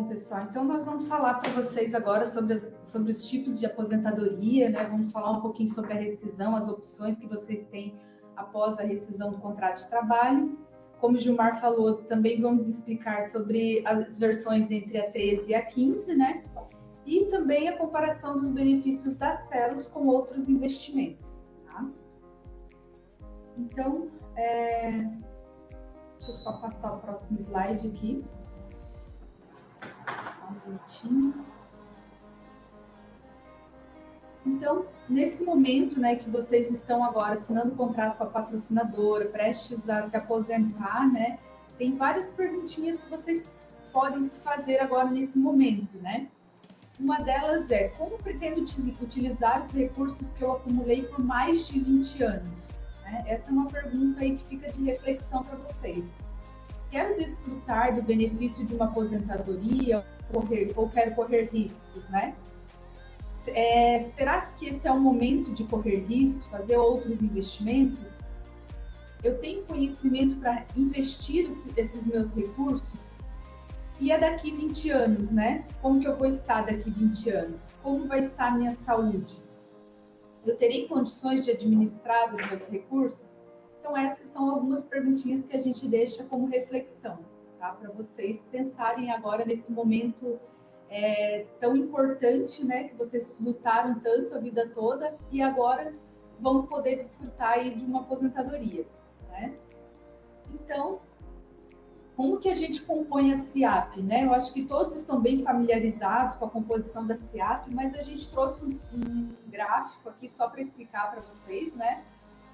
Bom, pessoal, então nós vamos falar para vocês agora sobre os tipos de aposentadoria, né? Vamos falar um pouquinho sobre a rescisão, as opções que vocês têm após a rescisão do contrato de trabalho. Como o Gilmar falou, também vamos explicar sobre as versões entre a 13 e a 15, né? E também a comparação dos benefícios das células com outros investimentos, tá? Então, deixa eu só passar o próximo slide aqui. Um minutinho. Então, nesse momento, né, que vocês estão agora assinando o contrato com a patrocinadora, prestes a se aposentar, né, tem várias perguntinhas que vocês podem se fazer agora nesse momento, né? Uma delas é, como pretendo utilizar os recursos que eu acumulei por mais de 20 anos? Né? Essa é uma pergunta aí que fica de reflexão para vocês. Quero desfrutar do benefício de uma aposentadoria ou quero correr riscos, né? Será que esse é o momento de correr riscos, fazer outros investimentos? Eu tenho conhecimento para investir esses meus recursos? E é daqui 20 anos, né? Como que eu vou estar daqui 20 anos? Como vai estar a minha saúde? Eu terei condições de administrar os meus recursos? Então, essas são algumas perguntinhas que a gente deixa como reflexão, tá? Para vocês pensarem agora nesse momento tão importante, né? Que vocês lutaram tanto a vida toda e agora vão poder desfrutar aí de uma aposentadoria, né? Então, como que a gente compõe a SIAP, né? Eu acho que todos estão bem familiarizados com a composição da SIAP, mas a gente trouxe um gráfico aqui só para explicar para vocês, né?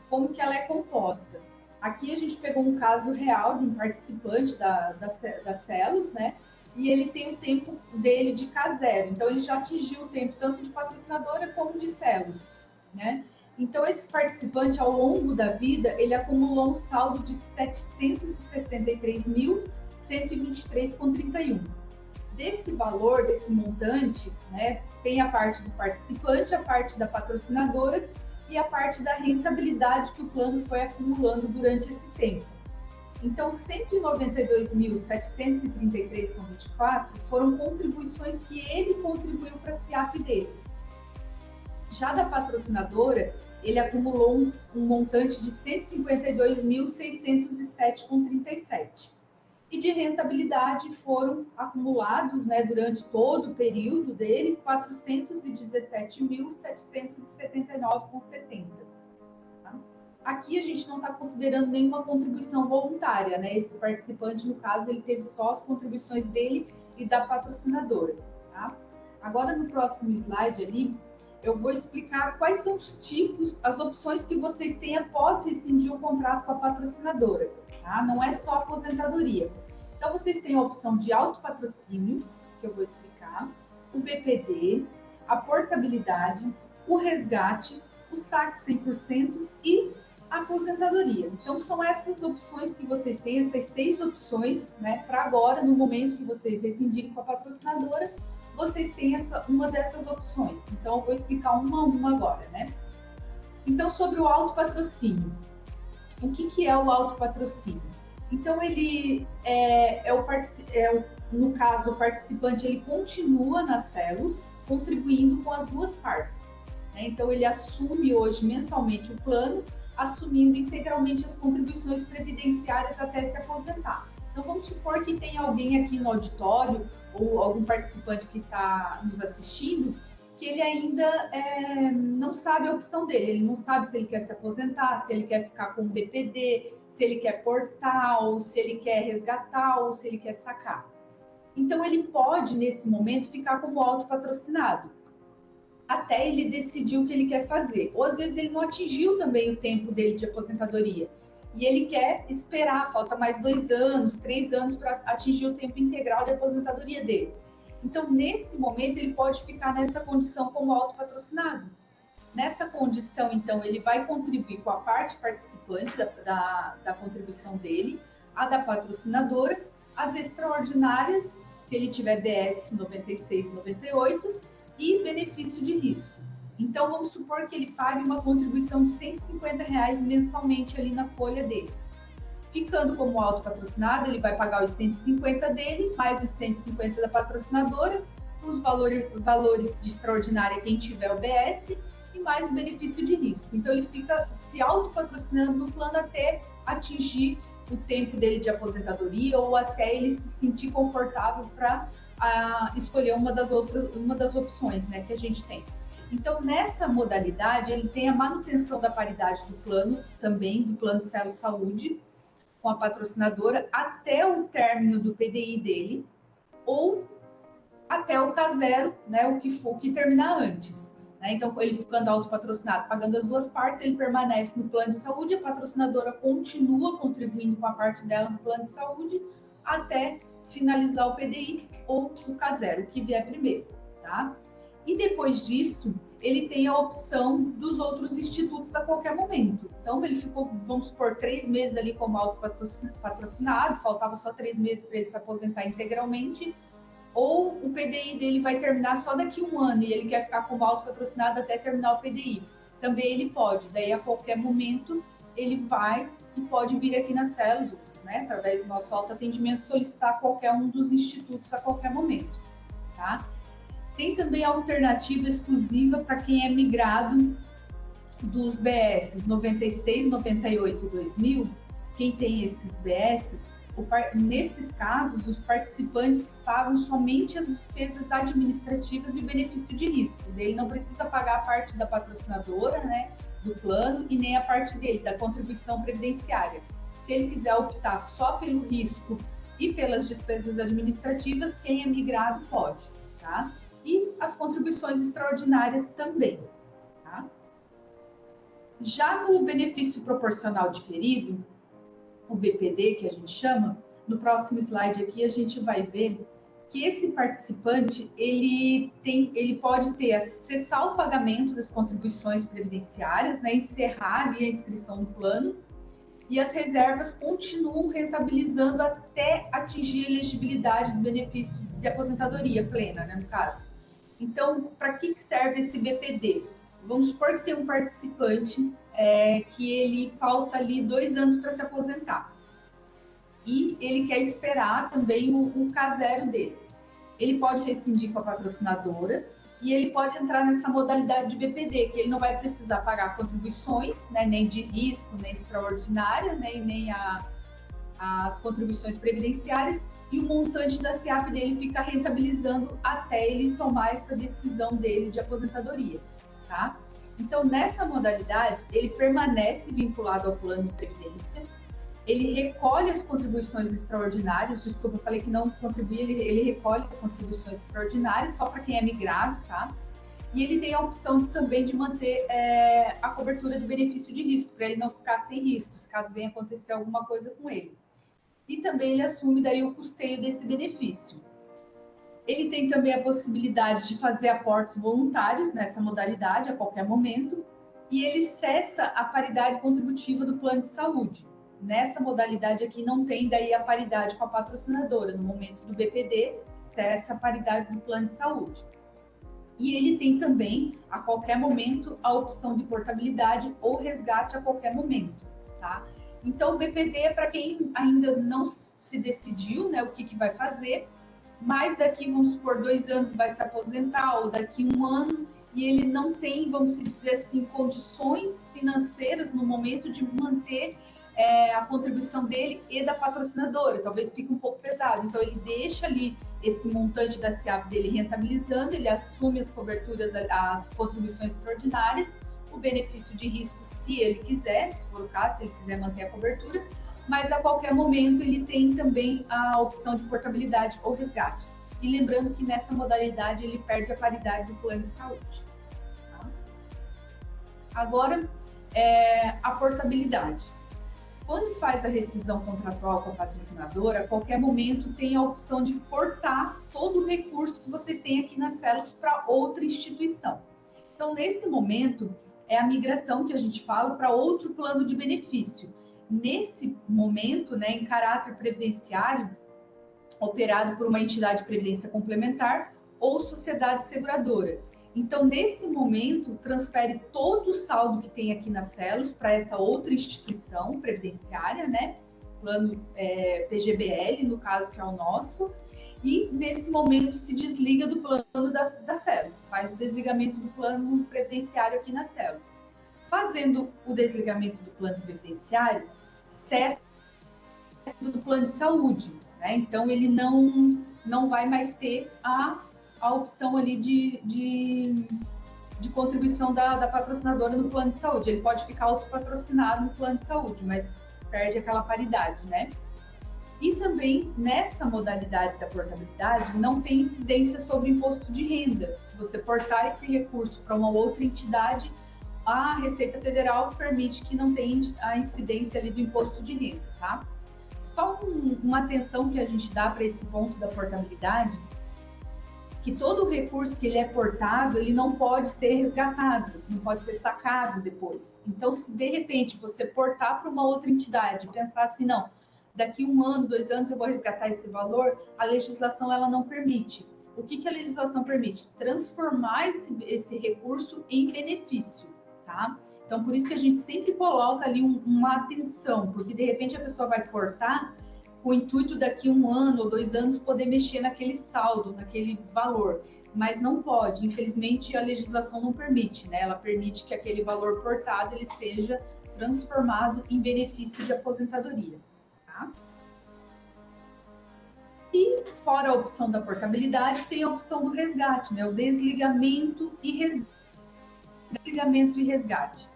Como que ela é composta. Aqui a gente pegou um caso real de um participante da Celos, né? E ele tem o tempo dele de K0, então ele já atingiu o tempo tanto de patrocinadora como de Celos, né? Então esse participante, ao longo da vida, ele acumulou um saldo de 763.123,31. Desse valor, desse montante, né, tem a parte do participante, a parte da patrocinadora e a parte da rentabilidade que o plano foi acumulando durante esse tempo. Então, 192.733,24 foram contribuições que ele contribuiu para a SIAP dele. Já da patrocinadora, ele acumulou um montante de 152.607,37. E de rentabilidade foram acumulados, né, durante todo o período dele, 417.779,70. Tá? Aqui a gente não está considerando nenhuma contribuição voluntária, né? Esse participante, no caso, ele teve só as contribuições dele e da patrocinadora. Tá? Agora, no próximo slide ali, eu vou explicar quais são os tipos, as opções que vocês têm após rescindir o contrato com a patrocinadora. Tá? Não é só aposentadoria. Então, vocês têm a opção de autopatrocínio, que eu vou explicar, o BPD, a portabilidade, o resgate, o saque 100% e a aposentadoria. Então, são essas opções que vocês têm, essas 6 opções, né, para agora, no momento que vocês rescindirem com a patrocinadora, vocês têm uma dessas opções. Então, eu vou explicar uma a uma agora, né? Então, sobre o autopatrocínio. O que é o autopatrocínio? Então, ele no caso, o participante ele continua nas Celos, contribuindo com as duas partes. Né? Então, ele assume hoje mensalmente o plano, assumindo integralmente as contribuições previdenciárias até se aposentar. Então, vamos supor que tem alguém aqui no auditório ou algum participante que está nos assistindo que ele ainda não sabe a opção dele. Ele não sabe se ele quer se aposentar, se ele quer ficar com o BPD, se ele quer portar, ou se ele quer resgatar, ou se ele quer sacar. Então, ele pode, nesse momento, ficar como autopatrocinado, até ele decidir o que ele quer fazer. Ou, às vezes, ele não atingiu também o tempo dele de aposentadoria. E ele quer esperar, falta mais 2 anos, 3 anos para atingir o tempo integral de aposentadoria dele. Então, nesse momento, ele pode ficar nessa condição como autopatrocinado. Nessa condição, então, ele vai contribuir com a parte participante da contribuição dele, a da patrocinadora, as extraordinárias, se ele tiver DS 96, 98, e benefício de risco. Então, vamos supor que ele pague uma contribuição de R$ 150 mensalmente ali na folha dele. Ficando como autopatrocinado, ele vai pagar os 150 dele, mais os 150 da patrocinadora, os valores de extraordinária quem tiver OBS e mais o benefício de risco. Então, ele fica se autopatrocinando no plano até atingir o tempo dele de aposentadoria ou até ele se sentir confortável para escolher uma das opções, né, que a gente tem. Então, nessa modalidade, ele tem a manutenção da paridade do plano, também do plano Cielo Saúde, com a patrocinadora, até o término do PDI dele, ou até o K0, né, o que terminar antes. Né? Então, ele ficando autopatrocinado, pagando as duas partes, ele permanece no plano de saúde, a patrocinadora continua contribuindo com a parte dela no plano de saúde, até finalizar o PDI ou o K0, o que vier primeiro, tá? E depois disso, ele tem a opção dos outros institutos a qualquer momento. Então, ele ficou, vamos supor, 3 meses ali como autopatrocinado, faltava só 3 meses para ele se aposentar integralmente, ou o PDI dele vai terminar só daqui a 1 ano e ele quer ficar como autopatrocinado até terminar o PDI. Também ele pode, daí a qualquer momento ele vai e pode vir aqui na Celos, né, através do nosso autoatendimento, solicitar qualquer um dos institutos a qualquer momento, tá? Tem também a alternativa exclusiva para quem é migrado dos BS 96, 98 e 2000. Quem tem esses BS, nesses casos, os participantes pagam somente as despesas administrativas e o benefício de risco. Ele não precisa pagar a parte da patrocinadora, né, do plano, e nem a parte dele, da contribuição previdenciária. Se ele quiser optar só pelo risco e pelas despesas administrativas, quem é migrado pode, tá? E as contribuições extraordinárias também, tá? Já no benefício proporcional diferido, o BPD, que a gente chama, no próximo slide aqui a gente vai ver que esse participante, ele pode cessar o pagamento das contribuições previdenciárias, né, encerrar ali a inscrição no plano, e as reservas continuam rentabilizando até atingir a elegibilidade do benefício de aposentadoria plena, né, no caso. Então, para que serve esse BPD? Vamos supor que tem um participante que ele falta ali 2 anos para se aposentar. E ele quer esperar também o K0 dele. Ele pode rescindir com a patrocinadora e ele pode entrar nessa modalidade de BPD, que ele não vai precisar pagar contribuições, né, nem de risco, nem extraordinária, né, e nem as contribuições previdenciárias, e o montante da SEAP dele fica rentabilizando até ele tomar essa decisão dele de aposentadoria, tá? Então, nessa modalidade, ele permanece vinculado ao plano de previdência, ele recolhe as contribuições extraordinárias, desculpa, eu falei que não contribui, ele recolhe as contribuições extraordinárias só para quem é migrado, tá? E ele tem a opção também de manter a cobertura do benefício de risco, para ele não ficar sem riscos, caso venha acontecer alguma coisa com ele. E também ele assume daí o custeio desse benefício. Ele tem também a possibilidade de fazer aportes voluntários nessa modalidade a qualquer momento, e ele cessa a paridade contributiva do plano de saúde. Nessa modalidade aqui não tem daí a paridade com a patrocinadora. No momento do BPD, cessa a paridade do plano de saúde. E ele tem também, a qualquer momento, a opção de portabilidade ou resgate a qualquer momento, tá? Então, o BPD é para quem ainda não se decidiu, né, o que vai fazer, mas daqui, vamos supor, 2 anos vai se aposentar, ou daqui 1 ano, e ele não tem, vamos dizer assim, condições financeiras no momento de manter a contribuição dele e da patrocinadora, talvez fique um pouco pesado. Então, ele deixa ali esse montante da SEAP dele rentabilizando, ele assume as coberturas, as contribuições extraordinárias, o benefício de risco, se ele quiser, se for o caso, se ele quiser manter a cobertura, mas a qualquer momento ele tem também a opção de portabilidade ou resgate. E lembrando que nessa modalidade ele perde a paridade do plano de saúde. Tá? Agora, a portabilidade. Quando faz a rescisão contratual com a patrocinadora, a qualquer momento tem a opção de portar todo o recurso que vocês têm aqui na Celos para outra instituição. Então, nesse momento, é a migração que a gente fala para outro plano de benefício. Nesse momento, né, em caráter previdenciário, operado por uma entidade de previdência complementar ou sociedade seguradora. Então, nesse momento, transfere todo o saldo que tem aqui na Celos para essa outra instituição previdenciária, né? plano PGBL, no caso, que é o nosso, e nesse momento se desliga do plano das células, faz o desligamento do plano previdenciário aqui nas células. Fazendo o desligamento do plano previdenciário, cessa do plano de saúde, né? Então ele não vai mais ter a opção ali de contribuição da patrocinadora no plano de saúde. Ele pode ficar autopatrocinado no plano de saúde, mas perde aquela paridade, né? E também, nessa modalidade da portabilidade, não tem incidência sobre imposto de renda. Se você portar esse recurso para uma outra entidade, a Receita Federal permite que não tenha a incidência ali do imposto de renda, tá? Só uma atenção que a gente dá para esse ponto da portabilidade, que todo o recurso que ele é portado, ele não pode ser resgatado, não pode ser sacado depois. Então, se de repente você portar para uma outra entidade e pensar assim, não, daqui 1 ano, 2 anos eu vou resgatar esse valor, a legislação ela não permite. O que a legislação permite? Transformar esse recurso em benefício, tá? Então, por isso que a gente sempre coloca ali uma atenção, porque de repente a pessoa vai portar com o intuito daqui 1 ano ou 2 anos poder mexer naquele saldo, naquele valor, mas não pode. Infelizmente, a legislação não permite, né? Ela permite que aquele valor portado ele seja transformado em benefício de aposentadoria. Tá? E fora a opção da portabilidade, tem a opção do resgate, né? O desligamento e resgate.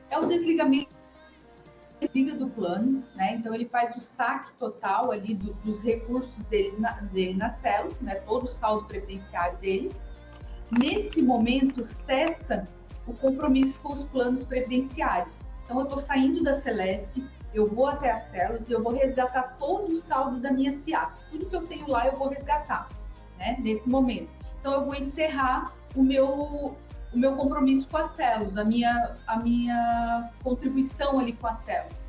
É o desligamento do plano, né? Então ele faz o saque total ali dos recursos dele nas células, né? Todo o saldo previdenciário dele. Nesse momento cessa o compromisso com os planos previdenciários. Então eu estou saindo da Celesc, eu vou até as células e eu vou resgatar todo o saldo da minha SIAP. Tudo que eu tenho lá eu vou resgatar, né? Nesse momento. Então eu vou encerrar o meu compromisso com as células, a minha contribuição ali com as células.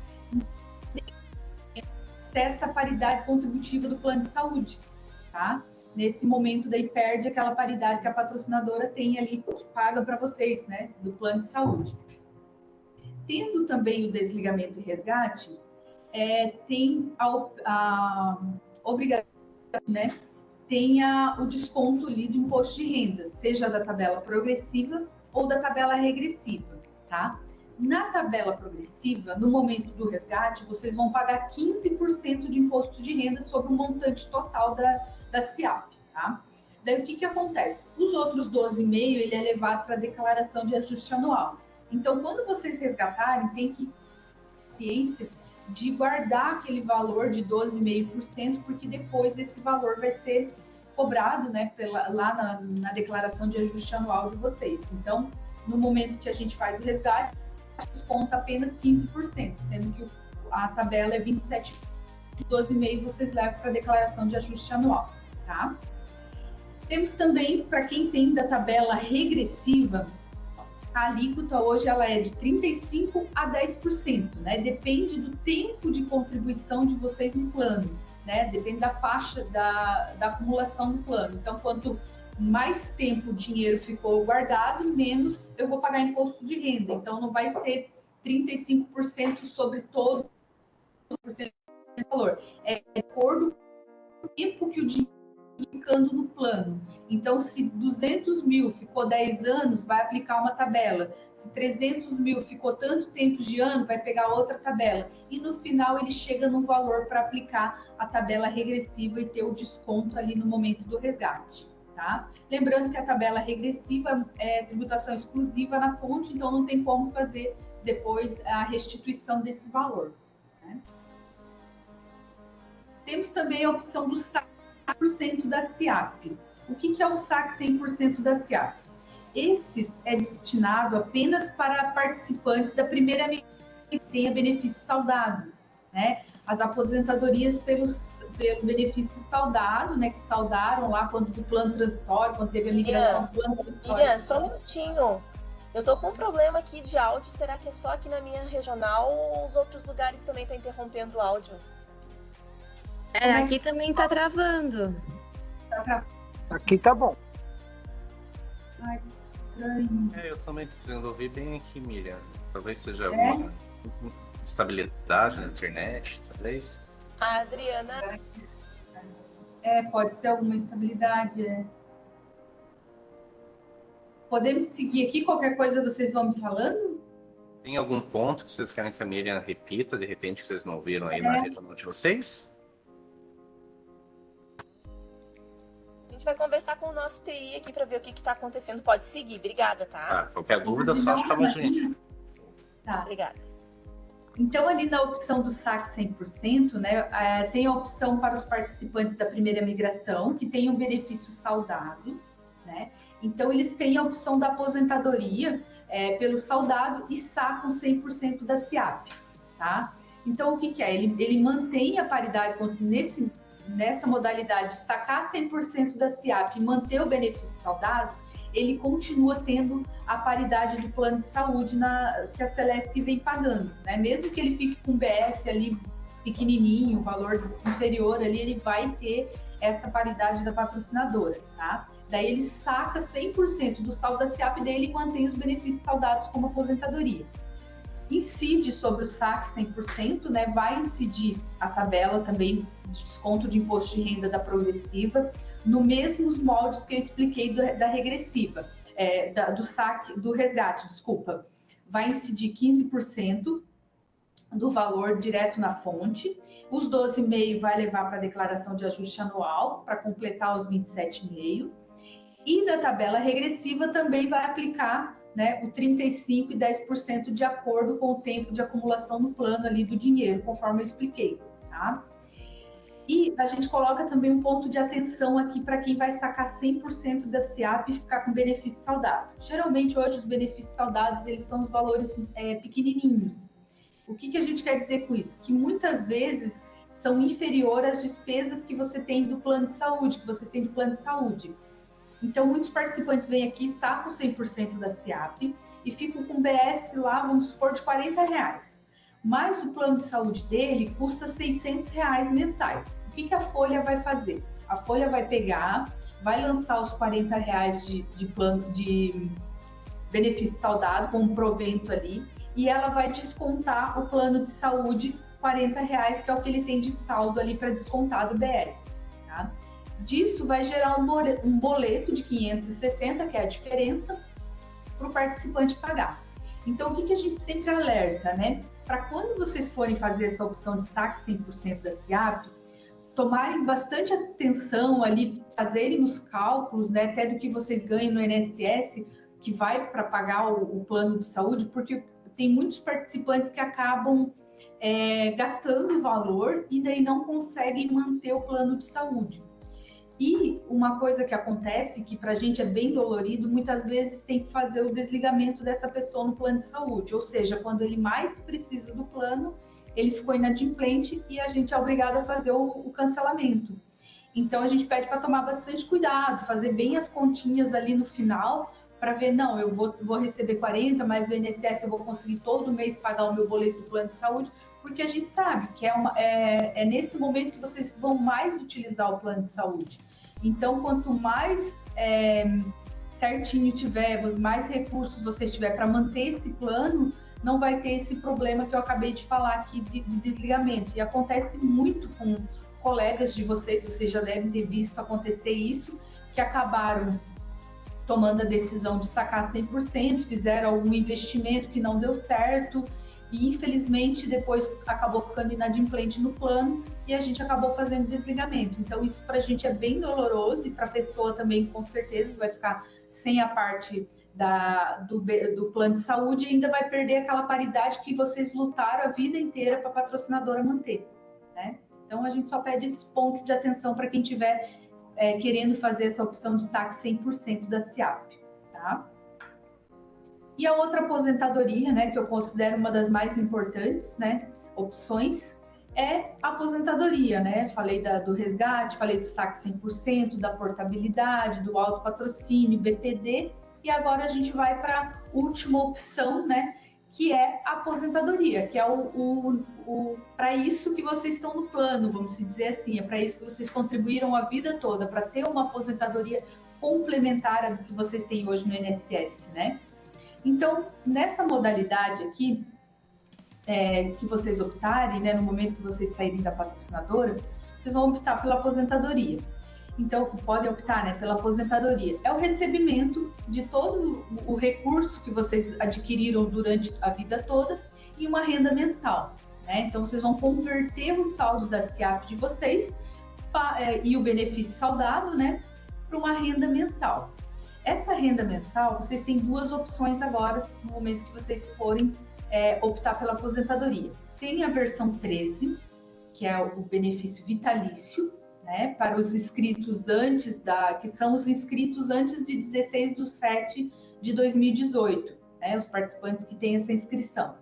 Cessa a paridade contributiva do plano de saúde, tá? Nesse momento daí perde aquela paridade que a patrocinadora tem ali, que paga para vocês, né? Do plano de saúde. Tendo também o desligamento e resgate, tem a obrigação, né? Tenha o desconto ali de imposto de renda, seja da tabela progressiva ou da tabela regressiva, tá? Na tabela progressiva, no momento do resgate, vocês vão pagar 15% de imposto de renda sobre o montante total da SIAP, tá? Daí o que acontece? Os outros 12,5% ele é levado para a declaração de ajuste anual. Então, quando vocês resgatarem, tem que ter ciência de guardar aquele valor de 12,5%, porque depois esse valor vai ser cobrado, né, lá na declaração de ajuste anual de vocês. Então, no momento que a gente faz o resgate, desconta apenas 15%, sendo que a tabela é 27%, 12,5% vocês levam para a declaração de ajuste anual, tá? Temos também, para quem tem da tabela regressiva, a alíquota hoje ela é de 35% a 10%, né? Depende do tempo de contribuição de vocês no plano, né? Depende da faixa da acumulação do plano. Então, quanto mais tempo o dinheiro ficou guardado, menos eu vou pagar imposto de renda. Então, não vai ser 35% sobre todo o valor. É de acordo com o tempo que o dinheiro ficando no plano. Então, se 200 mil ficou 10 anos, vai aplicar uma tabela. Se 300 mil ficou tanto tempo de ano, vai pegar outra tabela. E no final ele chega no valor para aplicar a tabela regressiva e ter o desconto ali no momento do resgate, tá? Lembrando que a tabela regressiva é tributação exclusiva na fonte, então não tem como fazer depois a restituição desse valor, né? Temos também a opção do saque 100% da SIAP. O que é o saque 100% da SIAP? Esse é destinado apenas para participantes da primeira que tenha benefício saudado, né? As aposentadorias pelo benefício saudado, né? Que saudaram lá quando do plano transitório, quando teve a migração do plano transitório. Miriam, só um minutinho. Eu tô com um problema aqui de áudio. Será que é só aqui na minha regional ou os outros lugares também tá interrompendo o áudio? Aqui também tá travando. Aqui tá bom. Ai, que estranho. Eu também tô conseguindo ouvir bem aqui, Miriam. Talvez seja alguma instabilidade na internet. Tá? 3. A Adriana, Pode ser alguma estabilidade. Podemos seguir aqui, qualquer coisa vocês vão me falando? Tem algum ponto que vocês querem que a Miriam repita, de repente, que vocês não viram aí na reunião de vocês? a gente vai conversar com o nosso TI aqui para ver o que está acontecendo. Pode seguir. Obrigada, tá? Qualquer dúvida, só chamar a gente. Tá. Obrigada. Então, ali na opção do saque 100%, né, tem a opção para os participantes da primeira migração, que tem um benefício saudado, né? Então, eles têm a opção da aposentadoria pelo saudado e sacam 100% da SIAP, tá? Então, o que é? Ele mantém a paridade nessa modalidade, sacar 100% da SIAP e manter o benefício saudado, ele continua tendo a paridade do plano de saúde que a Celesc vem pagando, né? Mesmo que ele fique com o BS ali pequenininho, o valor inferior ali, ele vai ter essa paridade da patrocinadora, tá? Daí ele saca 100% do saldo da SIAP dele e mantém os benefícios saudados como aposentadoria. Incide sobre o saque 100%, né? Vai incidir a tabela também de desconto de imposto de renda da progressiva, no mesmos moldes que eu expliquei da regressiva, do resgate, desculpa. Vai incidir 15% do valor direto na fonte, os 12,5% vai levar para a declaração de ajuste anual, para completar os 27,5%, e da tabela regressiva também vai aplicar, né, o 35% e 10% de acordo com o tempo de acumulação no plano ali do dinheiro, conforme eu expliquei, tá? E a gente coloca também um ponto de atenção aqui para quem vai sacar 100% da SIAP e ficar com benefício saudado. Geralmente, hoje, os benefícios saudados, eles são os valores pequenininhos. O que a gente quer dizer com isso? Que muitas vezes são inferiores às despesas que você tem do plano de saúde, que vocês têm do plano de saúde. Então, muitos participantes vêm aqui, sacam 100% da SIAP e ficam com BS lá, vamos supor, de R$40. Mas o plano de saúde dele custa R$600 mensais. O que a Folha vai fazer? A Folha vai pegar, vai lançar os R$40 de plano de benefício saudado com um provento ali, e ela vai descontar o plano de saúde R$40, que é o que ele tem de saldo ali para descontar do BS, tá? Disso vai gerar um boleto de 560, que é a diferença, para o participante pagar. Então, o que a gente sempre alerta, né? Para quando vocês forem fazer essa opção de saque 100% da SIAP, tomarem bastante atenção ali, fazerem os cálculos, né, até do que vocês ganham no INSS, que vai para pagar o plano de saúde, porque tem muitos participantes que acabam gastando o valor e daí não conseguem manter o plano de saúde. E uma coisa que acontece, que para a gente é bem dolorido, muitas vezes tem que fazer o desligamento dessa pessoa no plano de saúde, ou seja, quando ele mais precisa do plano, ele ficou inadimplente e a gente é obrigado a fazer o cancelamento. Então, a gente pede para tomar bastante cuidado, fazer bem as continhas ali no final, para ver, não, eu vou receber 40, mas do INSS eu vou conseguir todo mês pagar o meu boleto do plano de saúde, porque a gente sabe que é nesse momento que vocês vão mais utilizar o plano de saúde. Então, quanto mais certinho tiver, mais recursos vocês tiver para manter esse plano, não vai ter esse problema que eu acabei de falar aqui de desligamento. E acontece muito com colegas de vocês já devem ter visto acontecer isso, que acabaram tomando a decisão de sacar 100%, fizeram algum investimento que não deu certo, e infelizmente depois acabou ficando inadimplente no plano e a gente acabou fazendo desligamento. Então isso para a gente é bem doloroso e para a pessoa também com certeza vai ficar sem a parte do plano de saúde e ainda vai perder aquela paridade que vocês lutaram a vida inteira para a patrocinadora manter, né? Então a gente só pede esse ponto de atenção para quem estiver querendo fazer essa opção de saque 100% da SIAP, tá? E a outra aposentadoria, né, que eu considero uma das mais importantes, né, opções, é a aposentadoria, né? Falei do resgate, falei do saque 100%, da portabilidade, do autopatrocínio, BPD, e agora a gente vai para a última opção, né, que é a aposentadoria, que é para isso que vocês estão no plano, vamos dizer assim, é para isso que vocês contribuíram a vida toda, para ter uma aposentadoria complementar à que vocês têm hoje no INSS, né? Então, nessa modalidade aqui, que vocês optarem, né, no momento que vocês saírem da patrocinadora, vocês vão optar pela aposentadoria. Então, podem optar, né, pela aposentadoria. É o recebimento de todo o recurso que vocês adquiriram durante a vida toda em uma renda mensal, né? Então, vocês vão converter o saldo da SIAP de vocês e o benefício saudado, né, para uma renda mensal. Essa renda mensal, vocês têm duas opções agora, no momento que vocês forem optar pela aposentadoria. Tem a versão 13, que é o benefício vitalício, né, para os inscritos que são os inscritos antes de 16/7/2018, né, os participantes que têm essa inscrição.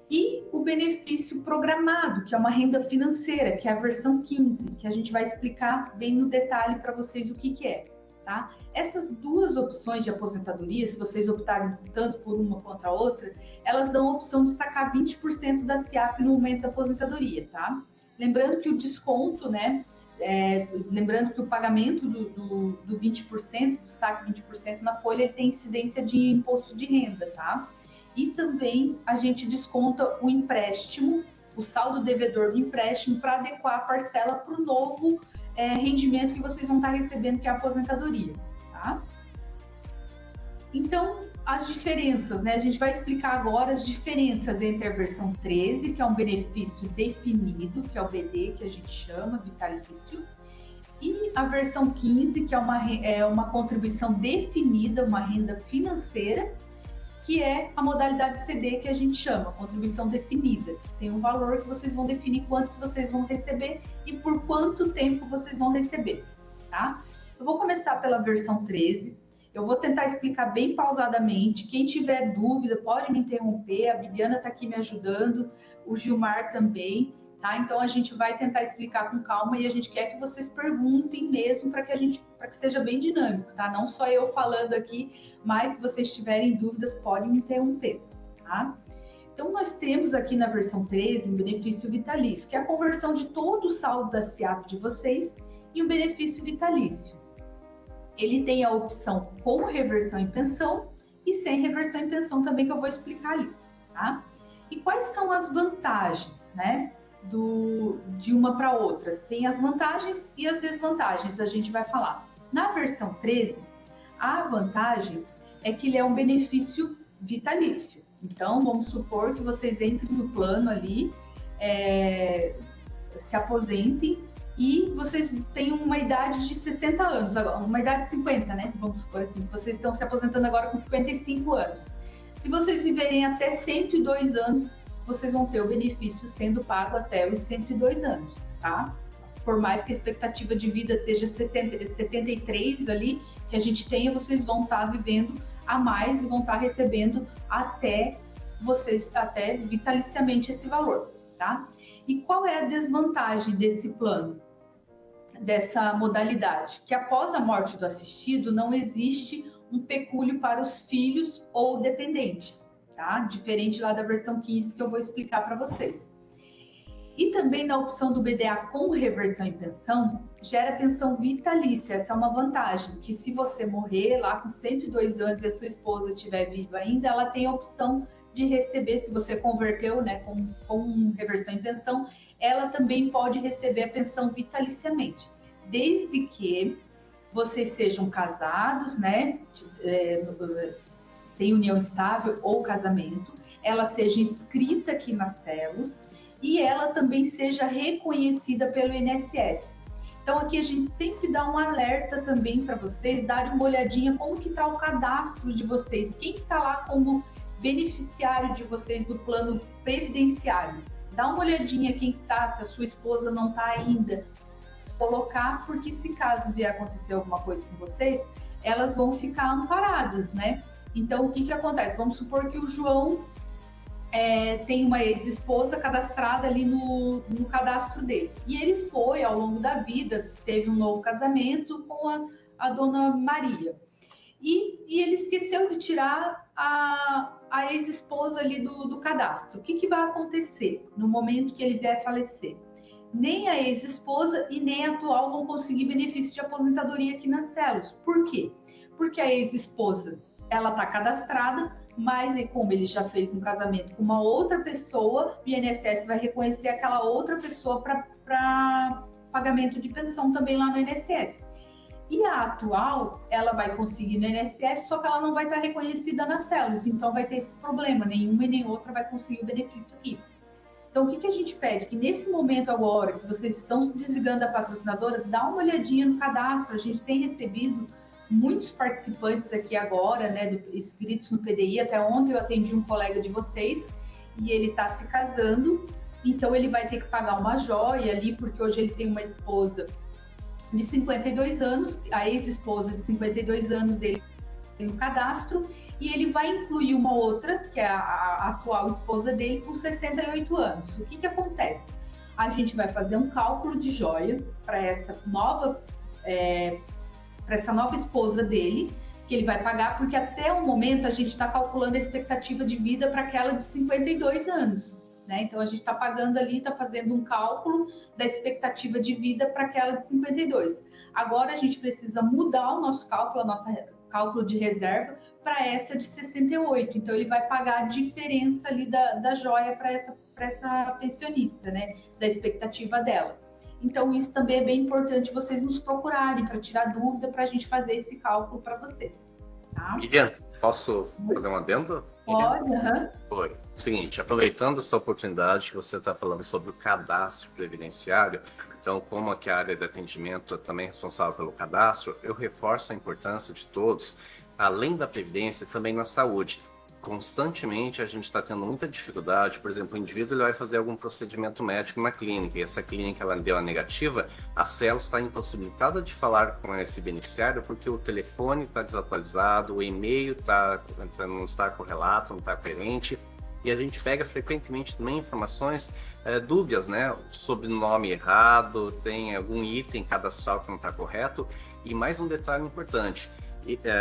E o benefício programado, que é uma renda financeira, que é a versão 15, que a gente vai explicar bem no detalhe para vocês o que é, tá? Essas duas opções de aposentadoria, se vocês optarem tanto por uma quanto a outra, elas dão a opção de sacar 20% da SIAP no momento da aposentadoria, tá? Lembrando que o desconto, né? Lembrando que o pagamento do 20%, do saque 20% na folha, ele tem incidência de imposto de renda, tá? E também a gente desconta o empréstimo, o saldo devedor do empréstimo, para adequar a parcela para o novo rendimento que vocês vão estar recebendo, que é a aposentadoria, tá? Então, as diferenças, né? A gente vai explicar agora as diferenças entre a versão 13, que é um benefício definido, que é o BD, que a gente chama, vitalício, e a versão 15, que é uma contribuição definida, uma renda financeira, que é a modalidade CD, que a gente chama, contribuição definida, que tem um valor que vocês vão definir quanto que vocês vão receber e por quanto tempo vocês vão receber, tá? Eu vou começar pela versão 13, eu vou tentar explicar bem pausadamente, quem tiver dúvida pode me interromper, a Bibiana está aqui me ajudando, o Gilmar também, tá? Então a gente vai tentar explicar com calma e a gente quer que vocês perguntem mesmo para que seja bem dinâmico, tá? Não só eu falando aqui, mas se vocês tiverem dúvidas, podem me interromper, tá? Então, nós temos aqui na versão 13 um benefício vitalício, que é a conversão de todo o saldo da SIAP de vocês em um benefício vitalício. Ele tem a opção com reversão em pensão e sem reversão em pensão também, que eu vou explicar ali, tá? E quais são as vantagens, né, de uma para outra? Tem as vantagens e as desvantagens, a gente vai falar. Na versão 13, a vantagem é que ele é um benefício vitalício. Então, vamos supor que vocês entrem no plano ali, se aposentem e vocês têm uma idade de 60 anos, uma idade de 50, né? Vamos supor assim, vocês estão se aposentando agora com 55 anos. Se vocês viverem até 102 anos, vocês vão ter o benefício sendo pago até os 102 anos, tá? Por mais que a expectativa de vida seja 73 ali, que a gente tenha, vocês vão estar vivendo a mais e vão estar recebendo até vitaliciamente esse valor, tá? E qual é a desvantagem desse plano, dessa modalidade? Que após a morte do assistido não existe um pecúlio para os filhos ou dependentes, tá? Diferente lá da versão 15 que eu vou explicar para vocês. E também na opção do BDA com reversão em pensão, gera pensão vitalícia. Essa é uma vantagem, que se você morrer lá com 102 anos e a sua esposa estiver viva ainda, ela tem a opção de receber, se você converteu, né, com reversão em pensão, ela também pode receber a pensão vitaliciamente, desde que vocês sejam casados, né, tem união estável ou casamento, ela seja inscrita aqui nas células, e ela também seja reconhecida pelo INSS. Então, aqui a gente sempre dá um alerta também para vocês darem uma olhadinha como que está o cadastro de vocês, quem que está lá como beneficiário de vocês do plano previdenciário. Dá uma olhadinha quem que está, se a sua esposa não está ainda, colocar, porque se caso vier acontecer alguma coisa com vocês, elas vão ficar amparadas, né? Então, o que que acontece? Vamos supor que o João tem uma ex-esposa cadastrada ali no cadastro dele. E ele foi, ao longo da vida, teve um novo casamento com a dona Maria. E ele esqueceu de tirar a ex-esposa ali do cadastro. O que que vai acontecer no momento que ele vier falecer? Nem a ex-esposa e nem a atual vão conseguir benefício de aposentadoria aqui nas células. Por quê? Porque a ex-esposa, ela está cadastrada, mas aí, como ele já fez um casamento com uma outra pessoa, o INSS vai reconhecer aquela outra pessoa para pagamento de pensão também lá no INSS. E a atual, ela vai conseguir no INSS, só que ela não vai estar reconhecida nas células, então vai ter esse problema, nenhuma e nem outra vai conseguir o benefício aqui. Então, o que a gente pede? Que nesse momento agora, que vocês estão se desligando da patrocinadora, dá uma olhadinha no cadastro. A gente tem recebido muitos participantes aqui agora, né, inscritos no PDI. Até ontem eu atendi um colega de vocês e ele está se casando, então ele vai ter que pagar uma joia ali, porque hoje ele tem uma esposa de 52 anos, a ex-esposa de 52 anos dele no cadastro, e ele vai incluir uma outra, que é a atual esposa dele, com 68 anos. O que acontece? A gente vai fazer um cálculo de joia para essa nova esposa dele, que ele vai pagar, porque até o momento a gente está calculando a expectativa de vida para aquela de 52 anos. Né? Então, a gente está pagando ali, está fazendo um cálculo da expectativa de vida para aquela de 52. Agora, a gente precisa mudar o nosso cálculo, cálculo de reserva, para essa de 68. Então, ele vai pagar a diferença ali da joia para essa pensionista, né? Da expectativa dela. Então, isso também é bem importante vocês nos procurarem para tirar dúvida, para a gente fazer esse cálculo para vocês. Tá? Lilian, posso fazer um adendo? Pode, aham. Foi. Seguinte, aproveitando essa oportunidade que você está falando sobre o cadastro previdenciário, então, como aqui a área de atendimento é também responsável pelo cadastro, eu reforço a importância de todos, além da previdência, também na saúde. Constantemente a gente está tendo muita dificuldade, por exemplo, o indivíduo ele vai fazer algum procedimento médico numa clínica, e essa clínica ela deu a negativa, a célula está impossibilitada de falar com esse beneficiário porque o telefone está desatualizado, o e-mail não está correlato, não está coerente, e a gente pega frequentemente também informações dúbias, né? Sobrenome errado, tem algum item cadastral que não está correto, e mais um detalhe importante.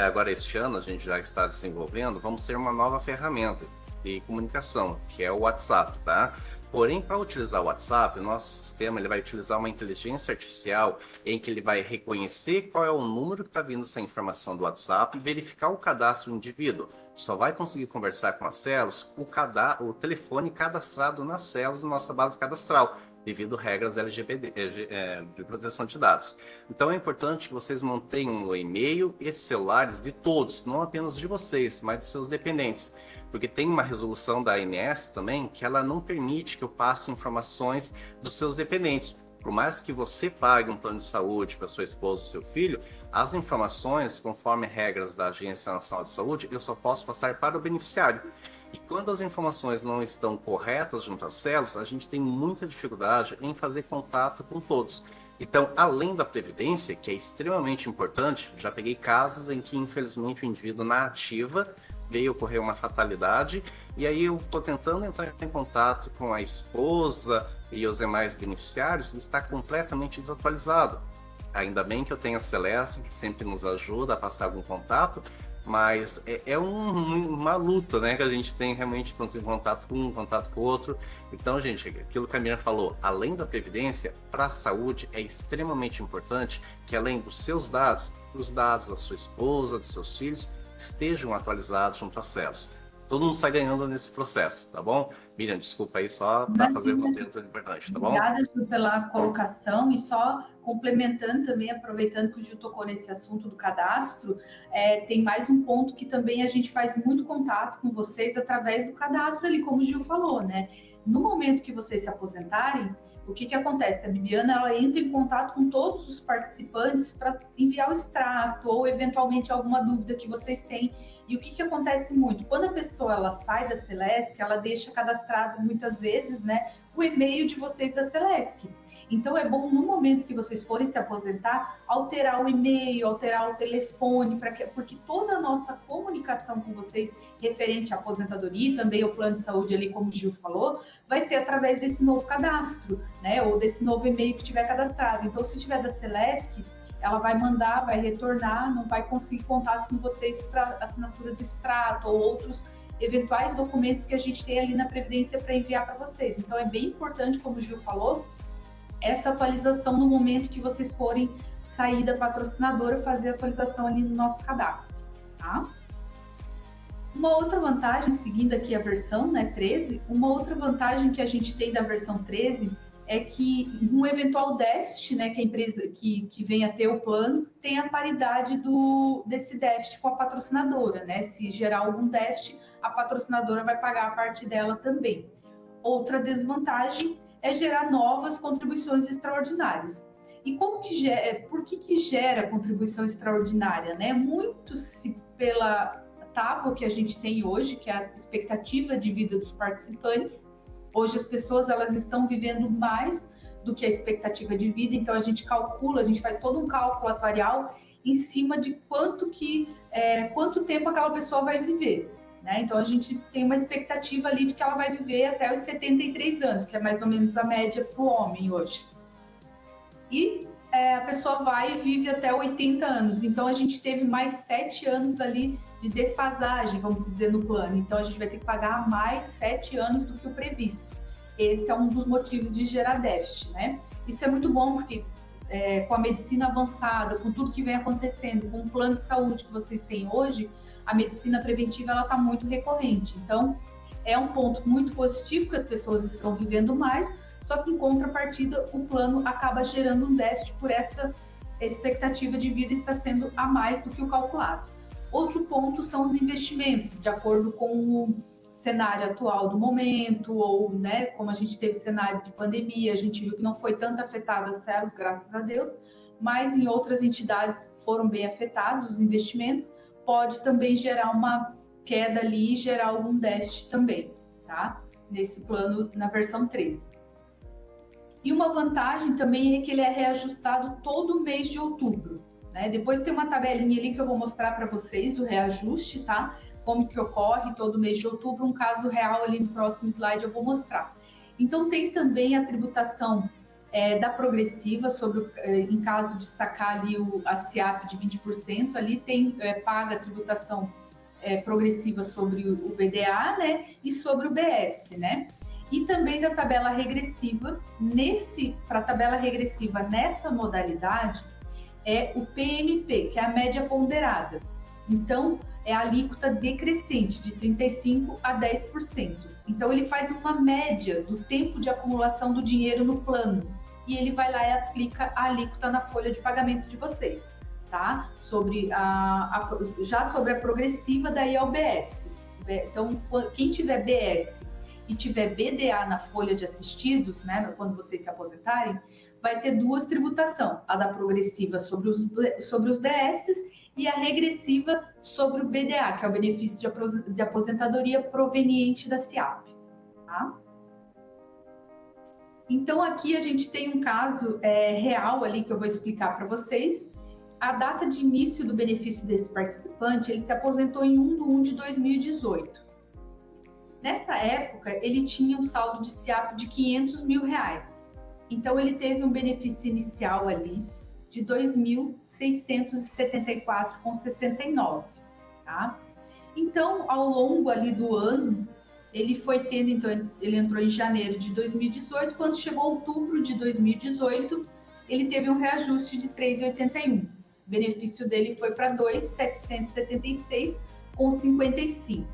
Agora, este ano, a gente já está desenvolvendo, vamos ter uma nova ferramenta de comunicação, que é o WhatsApp, tá? Porém, para utilizar o WhatsApp, o nosso sistema ele vai utilizar uma inteligência artificial em que ele vai reconhecer qual é o número que está vindo essa informação do WhatsApp e verificar o cadastro do indivíduo. Só vai conseguir conversar com as células o telefone cadastrado nas células da nossa base cadastral, devido a regras LGPD, de proteção de dados. Então é importante que vocês mantenham o e-mail e celulares de todos, não apenas de vocês, mas dos seus dependentes. Porque tem uma resolução da ANS também que ela não permite que eu passe informações dos seus dependentes. Por mais que você pague um plano de saúde para sua esposa ou seu filho, as informações, conforme regras da Agência Nacional de Saúde, eu só posso passar para o beneficiário. E quando as informações não estão corretas junto às células, a gente tem muita dificuldade em fazer contato com todos. Então, além da previdência, que é extremamente importante, já peguei casos em que, infelizmente, o indivíduo na ativa veio ocorrer uma fatalidade, e aí eu estou tentando entrar em contato com a esposa e os demais beneficiários, e está completamente desatualizado. Ainda bem que eu tenho a Celeste, que sempre nos ajuda a passar algum contato, mas é uma luta, né, que a gente tem realmente conseguir contato com um, contato com o outro. Então, gente, aquilo que a Miriam falou, além da previdência, para a saúde é extremamente importante que além dos seus dados, os dados da sua esposa, dos seus filhos, estejam atualizados junto às células. Todo mundo sai ganhando nesse processo, tá bom? Miriam, desculpa aí só para fazer um dentro importante, tá bom? Obrigada, Ju, pela colocação, e só complementando também, aproveitando que o Gil tocou nesse assunto do cadastro, tem mais um ponto que também a gente faz muito contato com vocês através do cadastro ali, como o Gil falou, né? No momento que vocês se aposentarem, o que acontece? A Bibiana ela entra em contato com todos os participantes para enviar o extrato ou eventualmente alguma dúvida que vocês têm. E o que acontece muito? Quando a pessoa ela sai da Celesc, ela deixa cadastrado muitas vezes, né, o e-mail de vocês da Celesc. Então é bom no momento que vocês forem se aposentar, alterar o e-mail, alterar o telefone, porque toda a nossa comunicação com vocês referente à aposentadoria e também ao plano de saúde ali, como o Gil falou, vai ser através desse novo cadastro, né? Ou desse novo e-mail que tiver cadastrado. Então, se tiver da Celesc, ela vai mandar, vai retornar, não vai conseguir contato com vocês para assinatura do extrato ou outros eventuais documentos que a gente tem ali na Previdência para enviar para vocês. Então, é bem importante, como o Gil falou, essa atualização no momento que vocês forem sair da patrocinadora, fazer a atualização ali no nosso cadastro, tá? Uma outra vantagem, seguindo aqui a versão, né, 13, uma outra vantagem que a gente tem da versão 13 é que um eventual déficit, né, que a empresa que venha a ter o plano, tem a paridade desse déficit com a patrocinadora, né? Se gerar algum déficit, a patrocinadora vai pagar a parte dela também. Outra desvantagem é gerar novas contribuições extraordinárias. E por que gera contribuição extraordinária, né? Muito se pela tábua que a gente tem hoje, que é a expectativa de vida dos participantes. Hoje as pessoas elas estão vivendo mais do que a expectativa de vida, então a gente faz todo um cálculo atuarial em cima de quanto tempo aquela pessoa vai viver, né? Então a gente tem uma expectativa ali de que ela vai viver até os 73 anos, que é mais ou menos a média para o homem hoje. E a pessoa vai e vive até 80 anos, então a gente teve mais 7 anos ali de defasagem, vamos dizer, no plano. Então, a gente vai ter que pagar mais 7 anos do que o previsto. Esse é um dos motivos de gerar déficit, né? Isso é muito bom, porque com a medicina avançada, com tudo que vem acontecendo, com o plano de saúde que vocês têm hoje, a medicina preventiva ela está muito recorrente. Então, é um ponto muito positivo que as pessoas estão vivendo mais, só que em contrapartida, o plano acaba gerando um déficit por essa expectativa de vida estar sendo a mais do que o calculado. Outro ponto são os investimentos, de acordo com o cenário atual do momento, ou, né, como a gente teve cenário de pandemia, a gente viu que não foi tanto afetado as células, graças a Deus, mas em outras entidades foram bem afetados os investimentos, pode também gerar uma queda ali e gerar algum déficit também, tá? Nesse plano, na versão 13. E uma vantagem também é que ele é reajustado todo mês de outubro. Né? Depois tem uma tabelinha ali que eu vou mostrar para vocês, o reajuste, tá? Como que ocorre todo mês de outubro, um caso real ali no próximo slide eu vou mostrar. Então tem também a tributação da progressiva, em caso de sacar ali a SIAP de 20%, ali paga a tributação progressiva sobre o BDA, né? E sobre o BS, né? E também da tabela regressiva, para a tabela regressiva nessa modalidade, é o PMP, que é a média ponderada. Então, é a alíquota decrescente, de 35% a 10%. Então, ele faz uma média do tempo de acumulação do dinheiro no plano. E ele vai lá e aplica a alíquota na folha de pagamento de vocês, tá? Já sobre a progressiva, daí é o BS. Então, quem tiver BS e tiver BDA na folha de assistidos, né, quando vocês se aposentarem, vai ter duas tributações, a da progressiva sobre os BS e a regressiva sobre o BDA, que é o benefício de aposentadoria proveniente da SIAP. Tá? Então, aqui a gente tem um caso real ali que eu vou explicar para vocês. A data de início do benefício desse participante, ele se aposentou em 1 de 2018. Nessa época, ele tinha um saldo de SIAP de R$500 mil. Então, ele teve um benefício inicial ali de R$ 2.674,69, tá? Então, ao longo ali do ano, ele foi tendo, então, ele entrou em janeiro de 2018, quando chegou outubro de 2018, ele teve um reajuste de R$ 3,81. O benefício dele foi para R$ 2.776,55.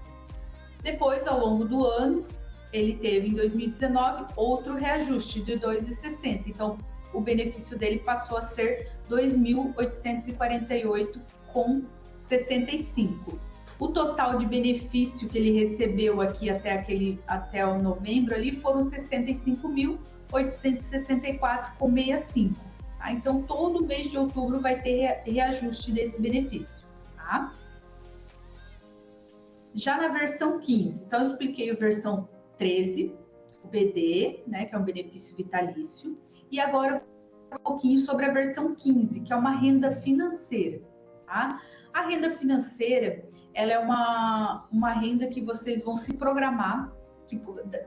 Depois, ao longo do ano, ele teve em 2019 outro reajuste de R$ 2,60. Então, o benefício dele passou a ser R$ 2.848,65. O total de benefício que ele recebeu aqui até o novembro ali foram R$ 65.864,65. Tá? Então, todo mês de outubro vai ter reajuste desse benefício. Tá? Já na versão 15, então eu expliquei a versão 13, o BD, né, que é um benefício vitalício, e agora um pouquinho sobre a versão 15, que é uma renda financeira. Tá? A renda financeira, ela é uma renda que vocês vão se programar, que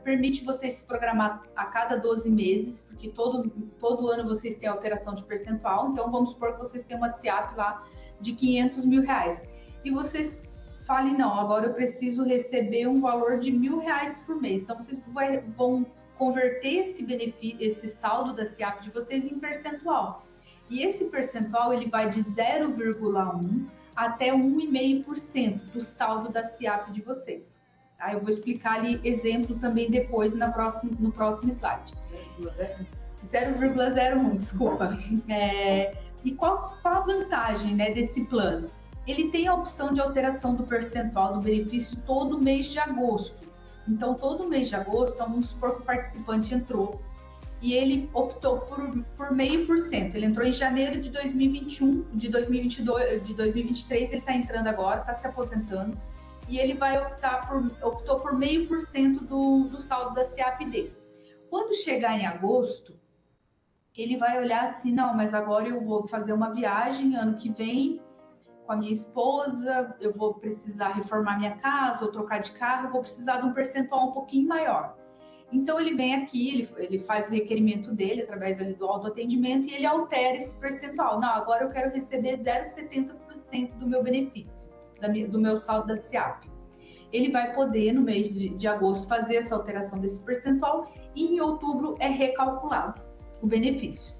permite vocês se programar a cada 12 meses, porque todo ano vocês têm alteração de percentual, então vamos supor que vocês têm uma SIAP lá de R$500 mil, e vocês falem, não, agora eu preciso receber um valor de R$1.000 por mês. Então, vocês vão converter esse saldo da SIAP de vocês em percentual. E esse percentual, ele vai de 0,1 até 1,5% do saldo da SIAP de vocês. Tá? Eu vou explicar ali exemplo também depois no próximo slide. 0,01, desculpa. E qual a vantagem, né, desse plano? Ele tem a opção de alteração do percentual do benefício todo mês de agosto. Então, todo mês de agosto, vamos supor que o participante entrou e ele optou por 0,5%. Ele entrou em janeiro de 2021, de 2022, de 2023, ele está entrando agora, está se aposentando, e ele vai optou por 0,5% do saldo da SIAP dele. Quando chegar em agosto, ele vai olhar assim, não, mas agora eu vou fazer uma viagem ano que vem com a minha esposa, eu vou precisar reformar minha casa ou trocar de carro, eu vou precisar de um percentual um pouquinho maior. Então ele vem aqui, ele faz o requerimento dele através ali do autoatendimento e ele altera esse percentual. Não, agora eu quero receber 0,70% do meu benefício, do meu saldo da SIAP. Ele vai poder, no mês de agosto, fazer essa alteração desse percentual e em outubro é recalculado o benefício.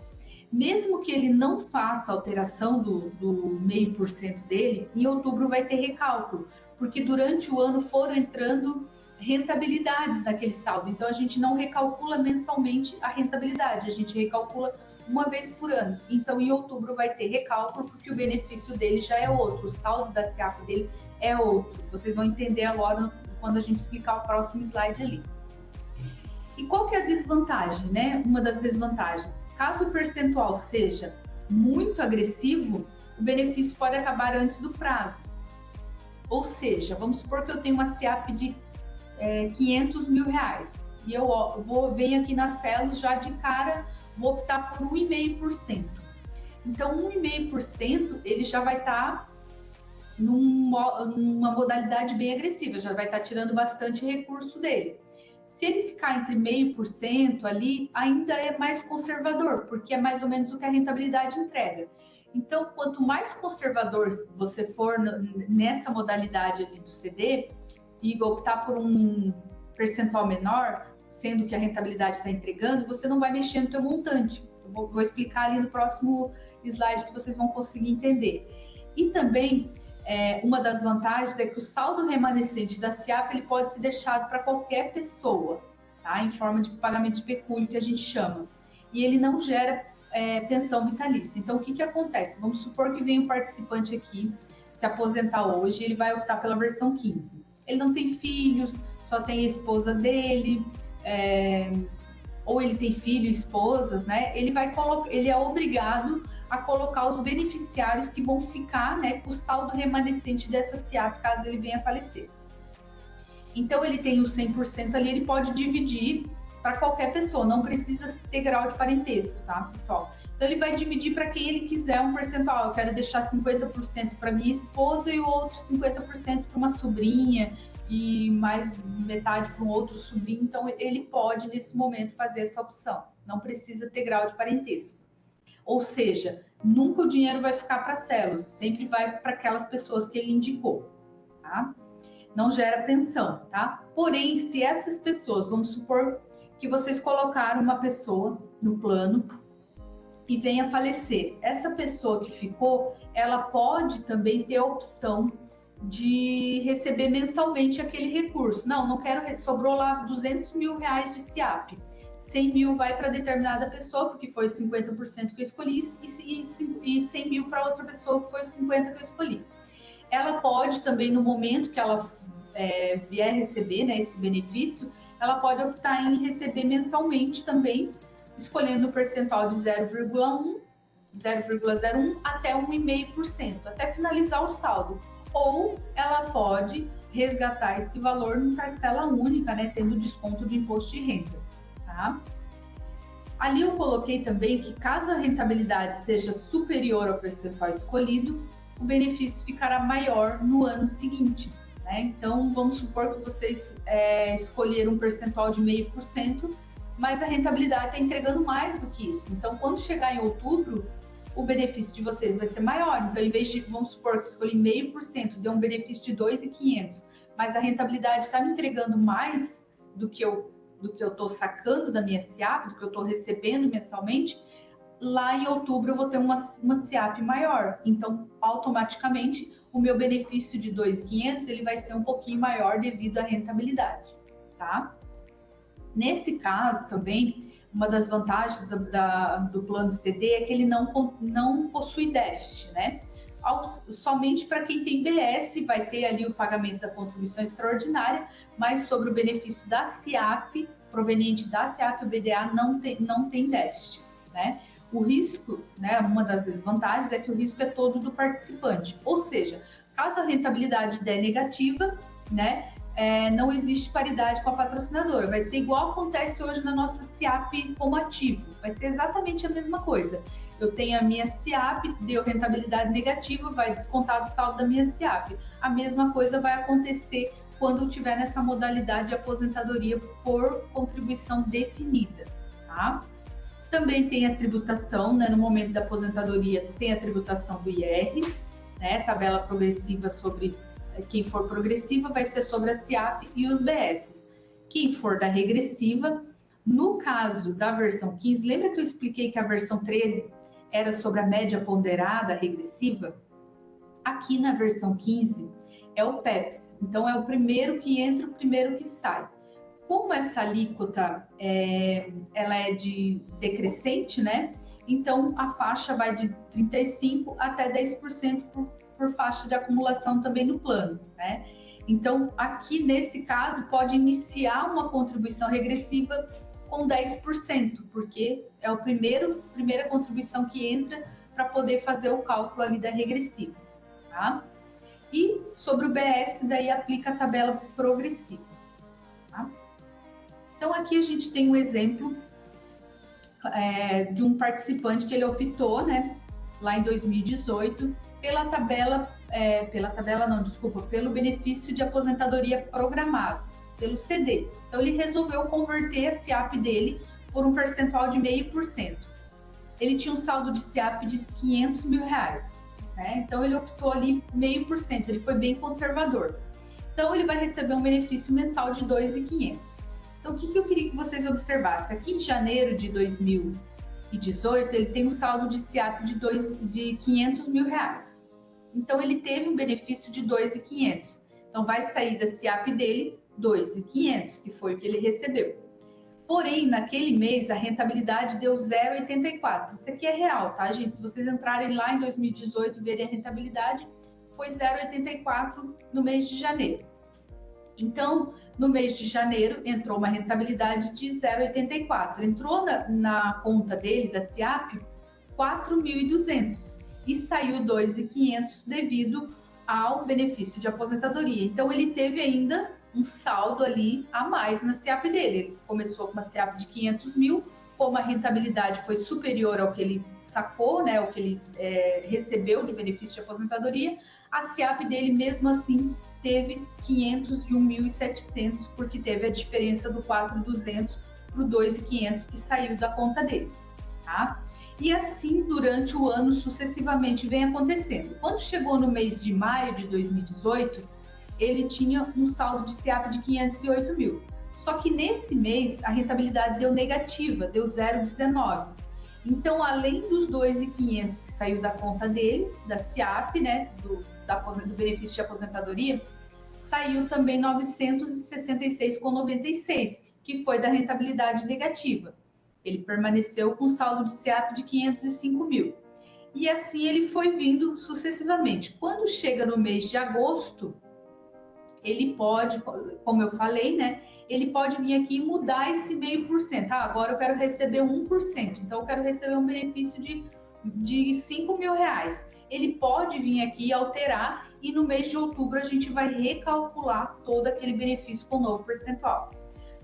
Mesmo que ele não faça a alteração do 0,5% dele, em outubro vai ter recálculo, porque durante o ano foram entrando rentabilidades naquele saldo. Então, a gente não recalcula mensalmente a rentabilidade, a gente recalcula uma vez por ano. Então, em outubro vai ter recálculo, porque o benefício dele já é outro, o saldo da SIAP dele é outro. Vocês vão entender agora quando a gente explicar o próximo slide ali. E qual que é a desvantagem, né? Uma das desvantagens. Caso o percentual seja muito agressivo, o benefício pode acabar antes do prazo. Ou seja, vamos supor que eu tenho uma SIAP de 500 mil reais e eu venho aqui na Celos já de cara, vou optar por 1,5%. Então, 1,5% ele já vai estar numa modalidade bem agressiva, já vai estar tirando bastante recurso dele. Se ele ficar entre 0,5% ali, ainda é mais conservador, porque é mais ou menos o que a rentabilidade entrega. Então, quanto mais conservador você for nessa modalidade ali do CD e optar por um percentual menor, sendo que a rentabilidade está entregando, você não vai mexer no teu montante. Eu vou explicar ali no próximo slide que vocês vão conseguir entender. E também, uma das vantagens é que o saldo remanescente da SIAP ele pode ser deixado para qualquer pessoa, tá? Em forma de pagamento de pecúlio, que a gente chama. E ele não gera pensão vitalícia. Então, o que acontece? Vamos supor que vem um participante aqui se aposentar hoje, ele vai optar pela versão 15. Ele não tem filhos, só tem a esposa dele, ou ele tem filho e esposas, né? Ele é obrigado a colocar os beneficiários que vão ficar, né, com o saldo remanescente dessa SIAP, caso ele venha a falecer. Então, ele tem os 100% ali, ele pode dividir para qualquer pessoa, não precisa ter grau de parentesco, tá, pessoal? Então, ele vai dividir para quem ele quiser um percentual. Eu quero deixar 50% para minha esposa e o outro 50% para uma sobrinha e mais metade para um outro sobrinho. Então, ele pode, nesse momento, fazer essa opção. Não precisa ter grau de parentesco. Ou seja, nunca o dinheiro vai ficar para Celos, sempre vai para aquelas pessoas que ele indicou, tá? Não gera pensão, tá? Porém, se essas pessoas, vamos supor que vocês colocaram uma pessoa no plano e venha a falecer. Essa pessoa que ficou, ela pode também ter a opção de receber mensalmente aquele recurso. Não quero, sobrou lá 200 mil reais de SIAP. 100 mil vai para determinada pessoa, porque foi os 50% que eu escolhi, e 100 mil para outra pessoa, que foi os 50% que eu escolhi. Ela pode também, no momento que ela vier receber, né, esse benefício, ela pode optar em receber mensalmente também, escolhendo o percentual de 0,01 até 1,5%, até finalizar o saldo. Ou ela pode resgatar esse valor em parcela única, né, tendo desconto de imposto de renda. Tá? Ali eu coloquei também que caso a rentabilidade seja superior ao percentual escolhido, o benefício ficará maior no ano seguinte, né? Então, vamos supor que vocês escolheram um percentual de 0,5%, mas a rentabilidade está entregando mais do que isso. Então, quando chegar em outubro, o benefício de vocês vai ser maior. Então, em vez de, vamos supor que escolhi 0,5%, deu um benefício de 2.500, mas a rentabilidade está me entregando mais do que eu estou sacando da minha SIAP, do que eu estou recebendo mensalmente, lá em outubro eu vou ter uma SIAP maior. Então, automaticamente, o meu benefício de 2.500 ele vai ser um pouquinho maior devido à rentabilidade, tá? Nesse caso também, uma das vantagens do plano CD é que ele não possui déficit, né? Somente para quem tem BS vai ter ali o pagamento da contribuição extraordinária, mas sobre o benefício da SIAP, proveniente da SIAP, o BDA não tem déficit, né? O risco, né, uma das desvantagens é que o risco é todo do participante, ou seja, caso a rentabilidade der negativa, né, não existe paridade com a patrocinadora, vai ser igual acontece hoje na nossa SIAP como ativo, vai ser exatamente a mesma coisa. Eu tenho a minha SIAP, deu rentabilidade negativa, vai descontar do saldo da minha SIAP. A mesma coisa vai acontecer quando eu estiver nessa modalidade de aposentadoria por contribuição definida, tá? Também tem a tributação, né? No momento da aposentadoria tem a tributação do IR, né? Tabela progressiva sobre quem for progressiva vai ser sobre a SIAP e os BS. Quem for da regressiva, no caso da versão 15, lembra que eu expliquei que a versão 13 era sobre a média ponderada regressiva? Aqui na versão 15 é o PEPS, então é o primeiro que entra, o primeiro que sai. Como essa alíquota ela é decrescente, né? Então a faixa vai de 35% até 10% por faixa de acumulação também no plano, né? Então aqui nesse caso pode iniciar uma contribuição regressiva com 10%, porque é a primeira contribuição que entra para poder fazer o cálculo ali da regressiva, tá? E sobre o BS, daí aplica a tabela progressiva, tá? Então aqui a gente tem um exemplo de um participante que ele optou, né, lá em 2018, pelo benefício de aposentadoria programado, pelo CD. Então ele resolveu converter a SIAP dele por um percentual de 0,5%. Ele tinha um saldo de SIAP de R$500 mil, né? Então ele optou ali 0,5%, ele foi bem conservador. Então ele vai receber um benefício mensal de R$2.500. Então o que eu queria que vocês observassem? Aqui em janeiro de 2018, ele tem um saldo de SIAP de R$500 mil. Então ele teve um benefício de R$2.500. Então vai sair da SIAP dele R$2.500, que foi o que ele recebeu. Porém, naquele mês, a rentabilidade deu 0,84. Isso aqui é real, tá, gente? Se vocês entrarem lá em 2018 e verem a rentabilidade, foi 0,84 no mês de janeiro. Então, no mês de janeiro, entrou uma rentabilidade de 0,84. Entrou na conta dele, da SIAP, 4.200 e saiu 2.500 devido ao benefício de aposentadoria. Então, ele teve ainda um saldo ali a mais na SIAP dele. Ele começou com uma SIAP de 500 mil, como a rentabilidade foi superior ao que ele sacou, né, ao que ele recebeu de benefício de aposentadoria, a SIAP dele, mesmo assim, teve 501.700, porque teve a diferença do 4.200 para o 2.500 que saiu da conta dele, tá? E assim, durante o ano, sucessivamente vem acontecendo. Quando chegou no mês de maio de 2018, ele tinha um saldo de SIAP de 508 mil. Só que nesse mês, a rentabilidade deu negativa, deu 0,19. Então, além dos 2.500 que saiu da conta dele, da SIAP, né, do benefício de aposentadoria, saiu também 966,96, que foi da rentabilidade negativa. Ele permaneceu com saldo de SIAP de 505 mil. E assim ele foi vindo sucessivamente. Quando chega no mês de agosto, ele pode, como eu falei, né? Ele pode vir aqui e mudar esse 0,5%. Ah, agora eu quero receber 1%, então eu quero receber um benefício de R$5 mil. Ele pode vir aqui e alterar, e no mês de outubro a gente vai recalcular todo aquele benefício com o novo percentual.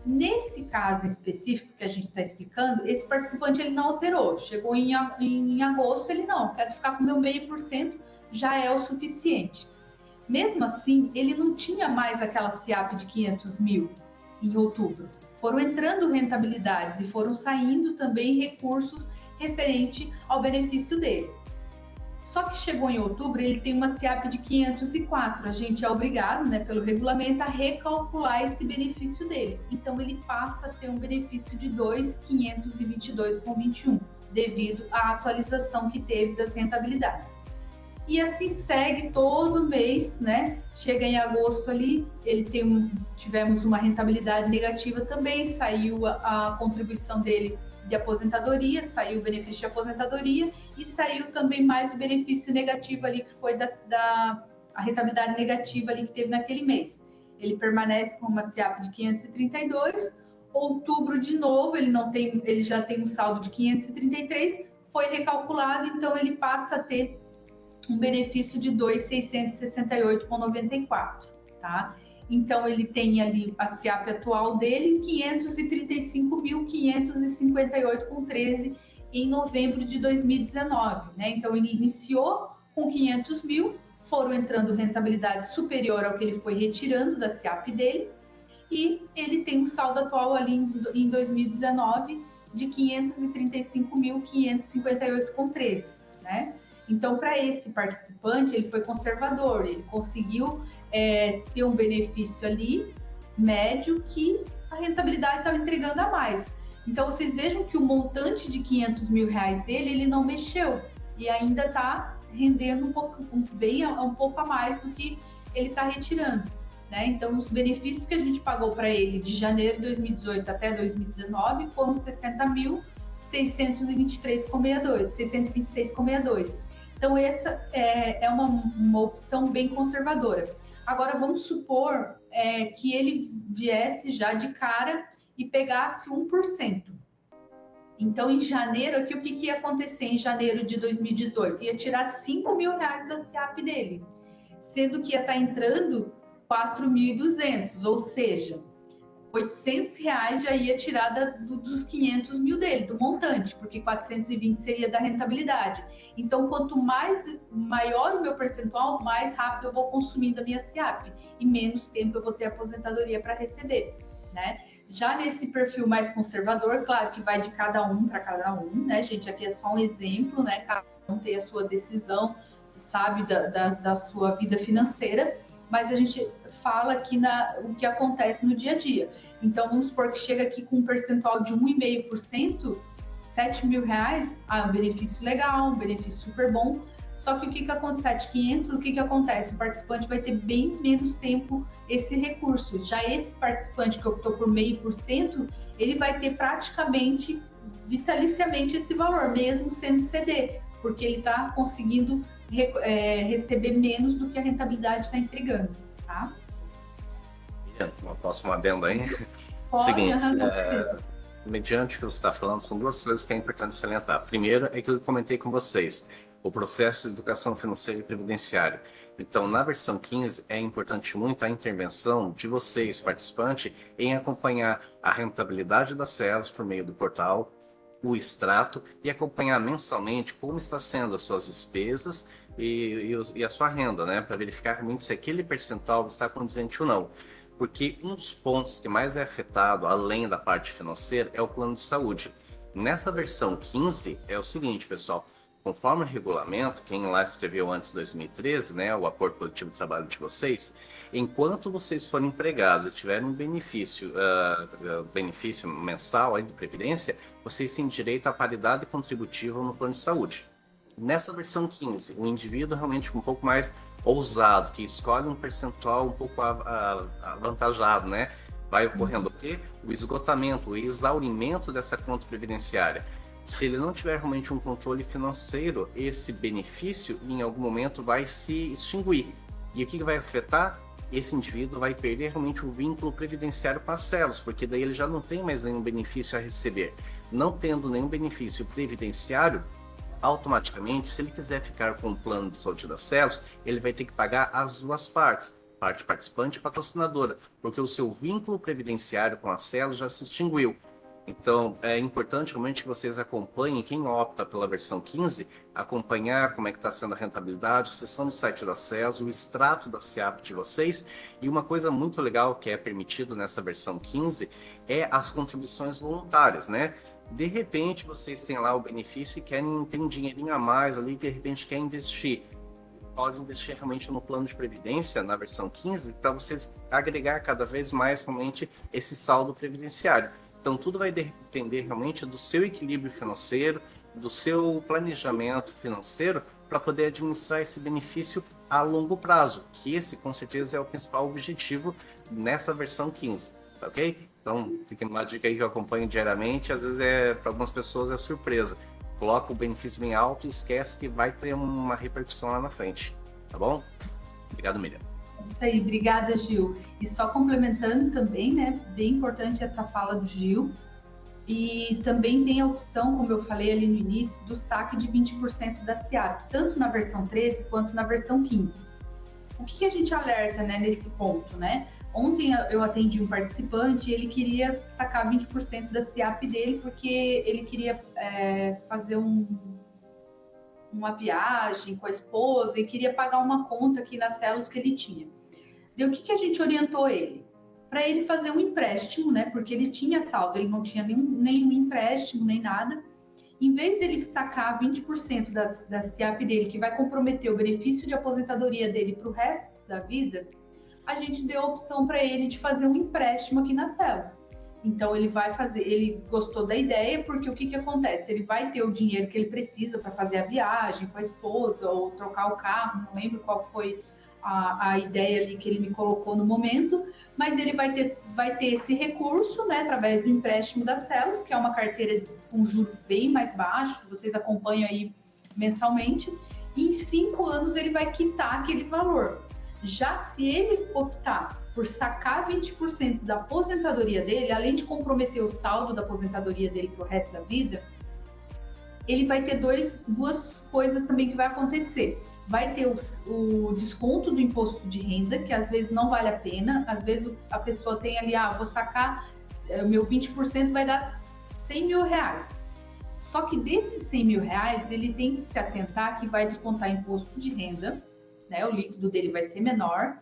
Nesse caso específico que a gente está explicando, esse participante ele não alterou. Chegou em agosto, ele não, quero ficar com o meu 0,5%, já é o suficiente. Mesmo assim, ele não tinha mais aquela SIAP de 500 mil em outubro. Foram entrando rentabilidades e foram saindo também recursos referente ao benefício dele. Só que chegou em outubro, ele tem uma SIAP de 504. A gente é obrigado, né, pelo regulamento, a recalcular esse benefício dele. Então, ele passa a ter um benefício de 2.522,21, devido à atualização que teve das rentabilidades. e assim segue todo mês, né? Chega em agosto ali, tivemos uma rentabilidade negativa também, saiu a contribuição dele de aposentadoria, saiu o benefício de aposentadoria e saiu também mais o benefício negativo ali, que foi a rentabilidade negativa ali que teve naquele mês. Ele permanece com uma SIAP de 532, outubro de novo, ele já tem um saldo de 533, foi recalculado, então ele passa a ter um benefício de 2.668,94, tá? Então, ele tem ali a SIAP atual dele, 535.558,13 em novembro de 2019, né? Então, ele iniciou com 500 mil, foram entrando rentabilidade superior ao que ele foi retirando da SIAP dele, e ele tem um saldo atual ali em 2019 de 535.558,13, né? Então, para esse participante, ele foi conservador, ele conseguiu ter um benefício ali médio que a rentabilidade estava entregando a mais. Então, vocês vejam que o montante de 500 mil reais dele, ele não mexeu e ainda está rendendo um pouco a mais do que ele está retirando, né? Então, os benefícios que a gente pagou para ele de janeiro de 2018 até 2019 foram 60.626,62. Então, essa é uma opção bem conservadora. Agora, vamos supor que ele viesse já de cara e pegasse 1%. Então, em janeiro, aqui, o que ia acontecer em janeiro de 2018? Ia tirar 5 mil reais da SIAP dele, sendo que ia estar entrando 4.200, ou seja, 800 reais já ia tirar dos 500 mil dele, do montante, porque 420 seria da rentabilidade. Então, quanto maior o meu percentual, mais rápido eu vou consumindo a minha SIAP e menos tempo eu vou ter aposentadoria para receber, né? Já nesse perfil mais conservador, claro que vai de cada um para cada um, né, gente? Aqui é só um exemplo, né? Cada um tem a sua decisão, sabe, da sua vida financeira, mas a gente fala aqui o que acontece no dia a dia. Então, vamos supor que chega aqui com um percentual de 1,5%, 7 mil reais, um benefício legal, um benefício super bom. Só que o que acontece? 7.500, o que acontece? O participante vai ter bem menos tempo esse recurso. Já esse participante que optou por 0,5%, ele vai ter praticamente, vitaliciamente esse valor, mesmo sendo CD, porque ele está conseguindo receber menos do que a rentabilidade está entregando, tá? Posso uma adenda aí? Pode, Seguinte, mediante o que você está falando, são duas coisas que é importante salientar. Primeiro é que eu comentei com vocês, o processo de educação financeira e previdenciária. Então, na versão 15, é importante muito a intervenção de vocês, participante, em acompanhar a rentabilidade das células por meio do portal, o extrato, e acompanhar mensalmente como está sendo as suas despesas e a sua renda, né? Para verificar realmente se aquele percentual está condizente ou não. Porque um dos pontos que mais é afetado, além da parte financeira, é o plano de saúde. Nessa versão 15, é o seguinte, pessoal, conforme o regulamento, quem lá escreveu antes de 2013, né, o acordo coletivo de trabalho de vocês, enquanto vocês forem empregados e tiverem um benefício mensal aí de previdência, vocês têm direito à paridade contributiva no plano de saúde. Nessa versão 15, o indivíduo realmente um pouco mais ousado, que escolhe um percentual um pouco avantajado, né? Vai ocorrendo o quê? O esgotamento, o exaurimento dessa conta previdenciária. Se ele não tiver realmente um controle financeiro, esse benefício em algum momento vai se extinguir. E o que vai afetar? Esse indivíduo vai perder realmente o vínculo previdenciário com as células, porque daí ele já não tem mais nenhum benefício a receber. Não tendo nenhum benefício previdenciário, automaticamente, se ele quiser ficar com o plano de saúde das células, ele vai ter que pagar as duas partes, parte participante e patrocinadora, porque o seu vínculo previdenciário com as células já se extinguiu. Então, é importante realmente que vocês acompanhem, quem opta pela versão 15, acompanhar como é que está sendo a rentabilidade, acessando o site da células, o extrato da SIAP de vocês. E uma coisa muito legal que é permitido nessa versão 15 é as contribuições voluntárias, né? De repente, vocês têm lá o benefício e querem ter um dinheirinho a mais ali, de repente quer investir. Pode investir realmente no plano de previdência, na versão 15, para vocês agregar cada vez mais realmente esse saldo previdenciário. Então, tudo vai depender realmente do seu equilíbrio financeiro, do seu planejamento financeiro para poder administrar esse benefício a longo prazo, que esse com certeza é o principal objetivo nessa versão 15, ok? Então, fica uma dica aí que eu acompanho diariamente, às vezes para algumas pessoas é surpresa. Coloca o benefício bem alto e esquece que vai ter uma repercussão lá na frente, tá bom? Obrigado, Miriam. Isso aí, obrigada, Gil. E só complementando também, né, bem importante essa fala do Gil, e também tem a opção, como eu falei ali no início, do saque de 20% da SIAP, tanto na versão 13 quanto na versão 15. O que a gente alerta, né, nesse ponto, né? Ontem eu atendi um participante e ele queria sacar 20% da SIAP dele porque ele queria fazer uma viagem com a esposa e queria pagar uma conta aqui nas células que ele tinha. Daí o que a gente orientou ele? Para ele fazer um empréstimo, né? Porque ele tinha saldo, ele não tinha nenhum empréstimo, nem nada. Em vez dele sacar 20% da SIAP dele, que vai comprometer o benefício de aposentadoria dele para o resto da vida, a gente deu a opção para ele de fazer um empréstimo aqui nas células. Então ele vai fazer, ele gostou da ideia, porque o que acontece? Ele vai ter o dinheiro que ele precisa para fazer a viagem com a esposa ou trocar o carro, não lembro qual foi a ideia ali que ele me colocou no momento, mas ele vai ter esse recurso, né, através do empréstimo das células, que é uma carteira com juros bem mais baixo, que vocês acompanham aí mensalmente, e em 5 anos ele vai quitar aquele valor. Já se ele optar por sacar 20% da aposentadoria dele, além de comprometer o saldo da aposentadoria dele para o resto da vida, ele vai ter duas coisas também que vai acontecer. Vai ter o desconto do imposto de renda, que às vezes não vale a pena. Às vezes a pessoa tem ali, vou sacar, meu 20% vai dar 100 mil reais. Só que desses 100 mil reais, ele tem que se atentar que vai descontar imposto de renda, né? O líquido dele vai ser menor,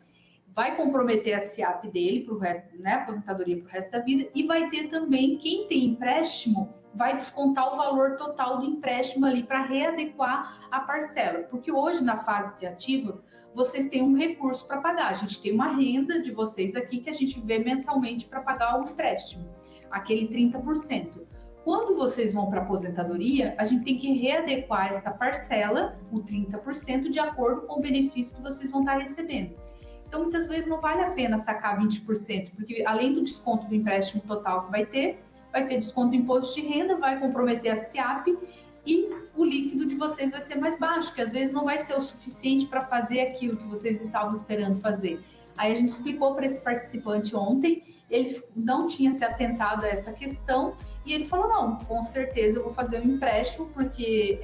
vai comprometer a SIAP dele para o resto, né? Aposentadoria para o resto da vida, e vai ter também, quem tem empréstimo, vai descontar o valor total do empréstimo ali para readequar a parcela. Porque hoje, na fase de ativo, vocês têm um recurso para pagar. A gente tem uma renda de vocês aqui que a gente vê mensalmente para pagar o empréstimo, aquele 30%. Quando vocês vão para a aposentadoria, a gente tem que readequar essa parcela, o 30%, de acordo com o benefício que vocês vão estar recebendo. Então, muitas vezes não vale a pena sacar 20%, porque além do desconto do empréstimo total que vai ter desconto do imposto de renda, vai comprometer a SIAP e o líquido de vocês vai ser mais baixo, que às vezes não vai ser o suficiente para fazer aquilo que vocês estavam esperando fazer. Aí a gente explicou para esse participante ontem, ele não tinha se atentado a essa questão e ele falou, não, com certeza eu vou fazer um empréstimo, porque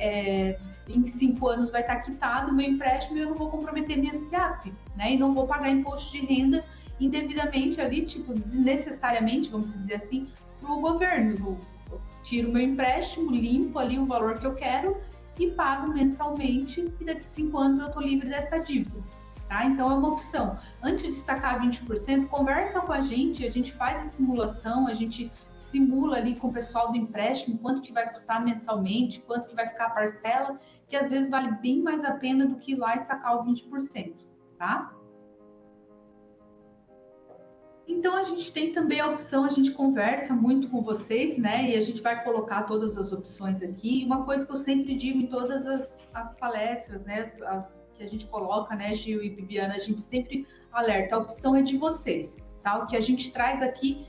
em 5 anos vai estar quitado o meu empréstimo e eu não vou comprometer minha SIAP, né? E não vou pagar imposto de renda indevidamente ali, tipo, desnecessariamente, vamos dizer assim, para o governo. Eu tiro o meu empréstimo, limpo ali o valor que eu quero e pago mensalmente, e daqui 5 anos eu estou livre dessa dívida. Tá? Então é uma opção. Antes de sacar 20%, conversa com a gente faz a simulação, a gente simula ali com o pessoal do empréstimo quanto que vai custar mensalmente, quanto que vai ficar a parcela, que às vezes vale bem mais a pena do que ir lá e sacar o 20%, tá? Então, a gente tem também a opção, a gente conversa muito com vocês, né? E a gente vai colocar todas as opções aqui. Uma coisa que eu sempre digo em todas as palestras, né? As que a gente coloca, né, Gil e Bibiana, a gente sempre alerta, a opção é de vocês, tá? O que a gente traz aqui,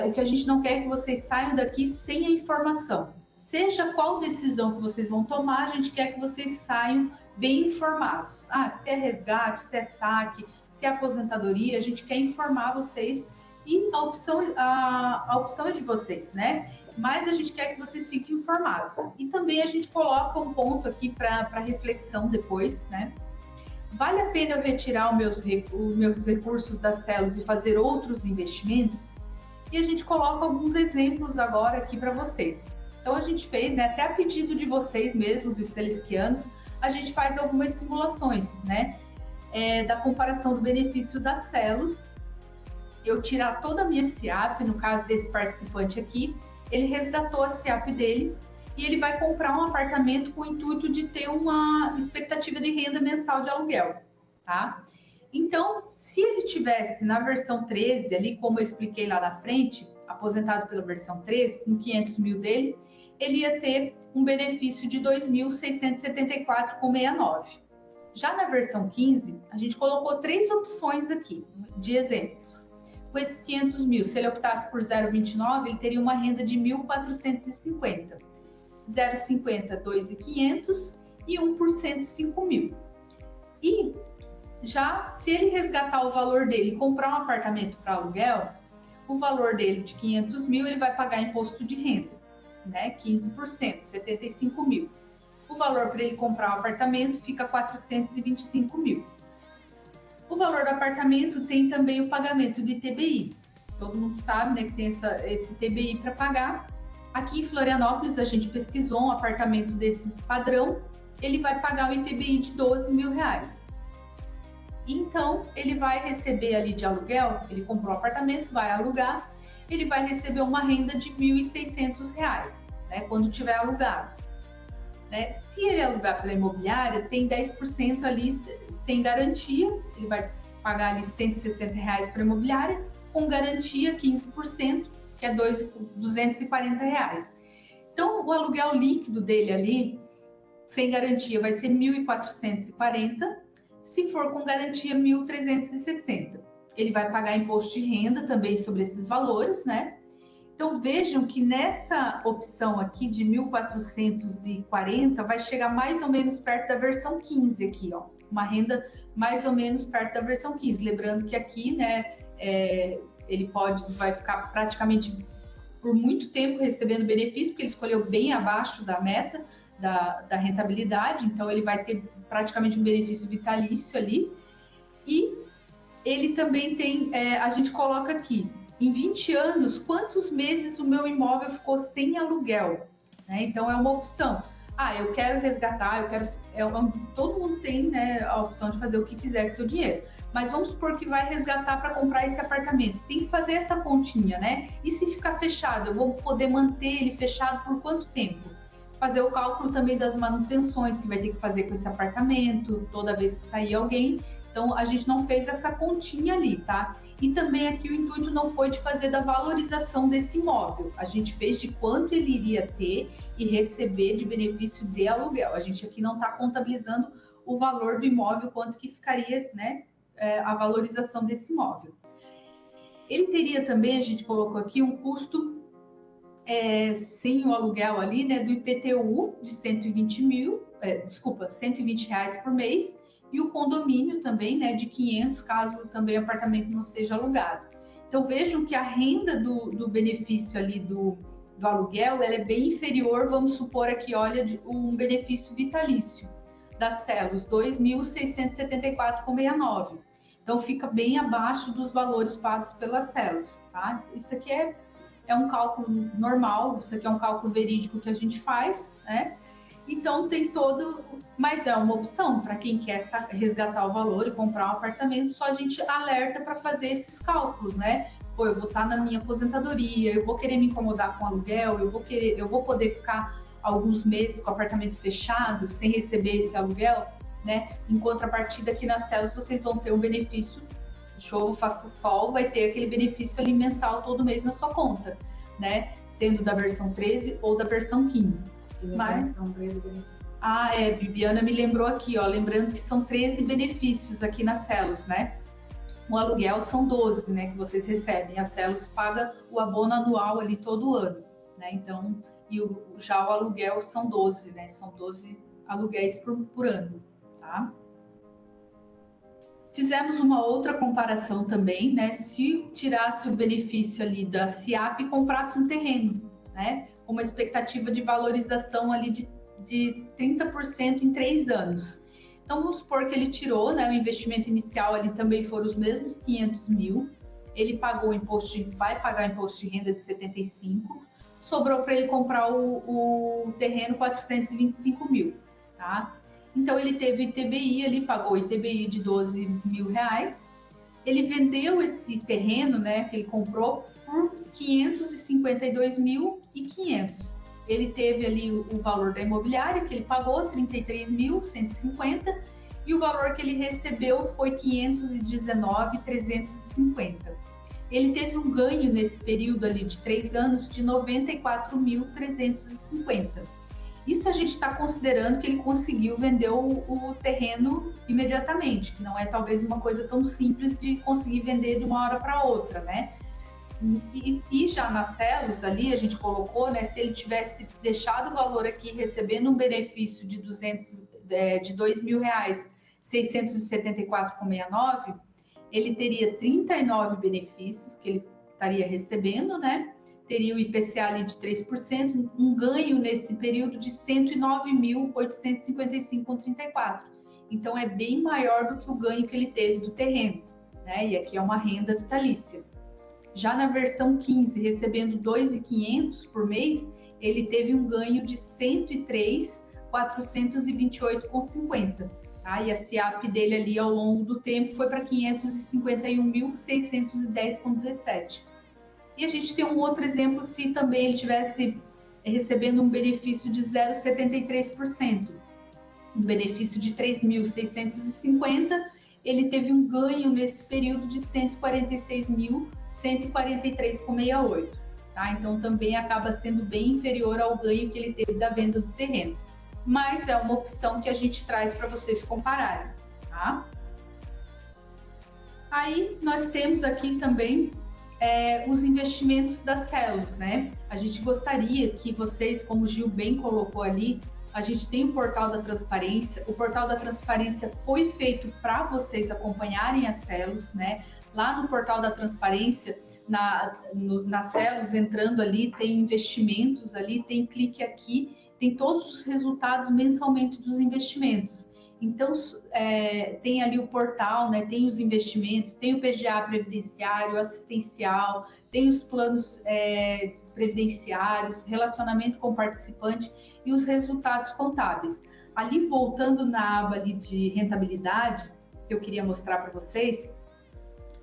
o que a gente não quer é que vocês saiam daqui sem a informação. Seja qual decisão que vocês vão tomar, a gente quer que vocês saiam bem informados. Se é resgate, se é saque, se é aposentadoria, a gente quer informar vocês e a opção é de vocês, né? Mas a gente quer que vocês fiquem informados. E também a gente coloca um ponto aqui para reflexão depois, né? Vale a pena eu retirar os meus recursos das células e fazer outros investimentos? E a gente coloca alguns exemplos agora aqui para vocês. Então a gente fez, né, até a pedido de vocês mesmo, dos celesquianos, a gente faz algumas simulações, né? Da comparação do benefício das células, eu tirar toda a minha SIAP, no caso desse participante aqui, ele resgatou a SIAP dele e ele vai comprar um apartamento com o intuito de ter uma expectativa de renda mensal de aluguel, tá? Então, se ele tivesse na versão 13, ali como eu expliquei lá na frente, aposentado pela versão 13, com 500 mil dele, ele ia ter um benefício de R$ 2.674,69. Já na versão 15, a gente colocou 3 opções aqui, de exemplos. Com esses 500 mil, se ele optasse por 0,29, ele teria uma renda de 1.450. 0,50, 2.500 e 1%, 5 mil. E já, se ele resgatar o valor dele e comprar um apartamento para aluguel, o valor dele de 500 mil, ele vai pagar imposto de renda, né? 15%, 75 mil. O valor para ele comprar um apartamento fica 425 mil. O valor do apartamento tem também o pagamento de TBI. Todo mundo sabe, né, que tem esse TBI para pagar. Aqui em Florianópolis, a gente pesquisou um apartamento desse padrão, ele vai pagar o ITBI de R$ 12 mil. Então, ele vai receber ali de aluguel, ele comprou um apartamento, vai alugar, ele vai receber uma renda de R$ 1.600, né, quando tiver alugado. Né? Se ele alugar pela imobiliária, tem 10% ali sem garantia, ele vai pagar ali R$ 160 para a imobiliária, com garantia 15%, que é R$ 240. Então, o aluguel líquido dele ali, sem garantia, vai ser R$ 1.440, se for com garantia, R$ 1.360. Ele vai pagar imposto de renda também sobre esses valores, né? Então, vejam que nessa opção aqui de 1.440 vai chegar mais ou menos perto da versão 15 aqui, ó. Uma renda mais ou menos perto da versão 15. Lembrando que aqui, né, ele vai ficar praticamente por muito tempo recebendo benefício, porque ele escolheu bem abaixo da meta da rentabilidade, então ele vai ter praticamente um benefício vitalício ali. E ele também tem, a gente coloca aqui, em 20 anos, quantos meses o meu imóvel ficou sem aluguel? Né? Então, é uma opção. Eu quero resgatar, todo mundo tem, né, a opção de fazer o que quiser com seu dinheiro. Mas vamos supor que vai resgatar para comprar esse apartamento. Tem que fazer essa continha, né? E se ficar fechado, eu vou poder manter ele fechado por quanto tempo? Fazer o cálculo também das manutenções que vai ter que fazer com esse apartamento, toda vez que sair alguém. Então, a gente não fez essa continha ali, tá? E também aqui o intuito não foi de fazer da valorização desse imóvel. A gente fez de quanto ele iria ter e receber de benefício de aluguel. A gente aqui não está contabilizando o valor do imóvel, quanto que ficaria, né, a valorização desse imóvel. Ele teria também, a gente colocou aqui, um custo sem o aluguel ali, né, do IPTU de R$ 120 por mês, e o condomínio também, né, de 500, caso também o apartamento não seja alugado. Então, vejam que a renda do benefício ali do aluguel, ela é bem inferior, vamos supor aqui, olha, um benefício vitalício das Celos, R$ 2.674,69. Então, fica bem abaixo dos valores pagos pelas Celos, tá? Isso aqui é um cálculo normal, isso aqui é um cálculo verídico que a gente faz, né? Então, tem mas é uma opção para quem quer resgatar o valor e comprar um apartamento, só a gente alerta para fazer esses cálculos, né? Pô, eu vou estar na minha aposentadoria, eu vou querer me incomodar com aluguel, eu vou poder ficar alguns meses com o apartamento fechado, sem receber esse aluguel, né? Em contrapartida, aqui nas Celos, vocês vão ter um benefício, chova, faça sol, vai ter aquele benefício ali mensal todo mês na sua conta, né? Sendo da versão 13 ou da versão 15. Mas são 13 benefícios. Bibiana me lembrou aqui, ó, lembrando que são 13 benefícios aqui na Celos, né? O aluguel são 12, né, que vocês recebem. A Celos paga o abono anual ali todo ano, né? Então, já o aluguel são 12, né? São 12 aluguéis por ano, tá? Fizemos uma outra comparação também, né? Se tirasse o benefício ali da SIAP e comprasse um terreno, né? Uma expectativa de valorização ali de 30% em 3 anos. Então, vamos supor que ele tirou, né, o investimento inicial ali também foram os mesmos 500 mil, ele vai pagar imposto de renda de 75, sobrou para ele comprar o terreno 425 mil, tá? Então, ele teve ITBI, ele pagou ITBI de 12 mil reais, ele vendeu esse terreno, né, que ele comprou por 552.500. Ele teve ali o valor da imobiliária, que ele pagou, 33.150, e o valor que ele recebeu foi 519.350. ele teve um ganho nesse período ali de 3 anos de 94.350. Isso a gente está considerando que ele conseguiu vender o terreno imediatamente, que não é talvez uma coisa tão simples de conseguir vender de uma hora para outra, né? E já na Celos ali, a gente colocou, né, se ele tivesse deixado o valor aqui recebendo um benefício de de R$2.674,69, ele teria 39 benefícios que ele estaria recebendo, né? Teria o IPCA ali de 3%, um ganho nesse período de 109.855,34. Então, é bem maior do que o ganho que ele teve do terreno, né? E aqui é uma renda vitalícia. Já na versão 15, recebendo 2.500 por mês, ele teve um ganho de 103.428,50. Tá? E a CIAP dele ali ao longo do tempo foi para 551.610,17. E a gente tem um outro exemplo se também ele tivesse recebendo um benefício de 0,73%. Um benefício de 3.650, ele teve um ganho nesse período de 146.143,68. Tá? Então também acaba sendo bem inferior ao ganho que ele teve da venda do terreno. Mas é uma opção que a gente traz para vocês compararem. Tá? Aí nós temos aqui também os investimentos das Celos, né? A gente gostaria que vocês, como o Gil bem colocou ali, a gente tem o Portal da Transparência. O Portal da Transparência foi feito para vocês acompanharem as Celos, né? Lá no Portal da Transparência, nas Celos, entrando ali, tem investimentos ali, tem clique aqui, tem todos os resultados mensalmente dos investimentos. Então, tem ali o portal, né? Tem os investimentos, tem o PGA previdenciário, assistencial, tem os planos previdenciários, relacionamento com o participante e os resultados contábeis. Ali, voltando na aba ali de rentabilidade, que eu queria mostrar para vocês,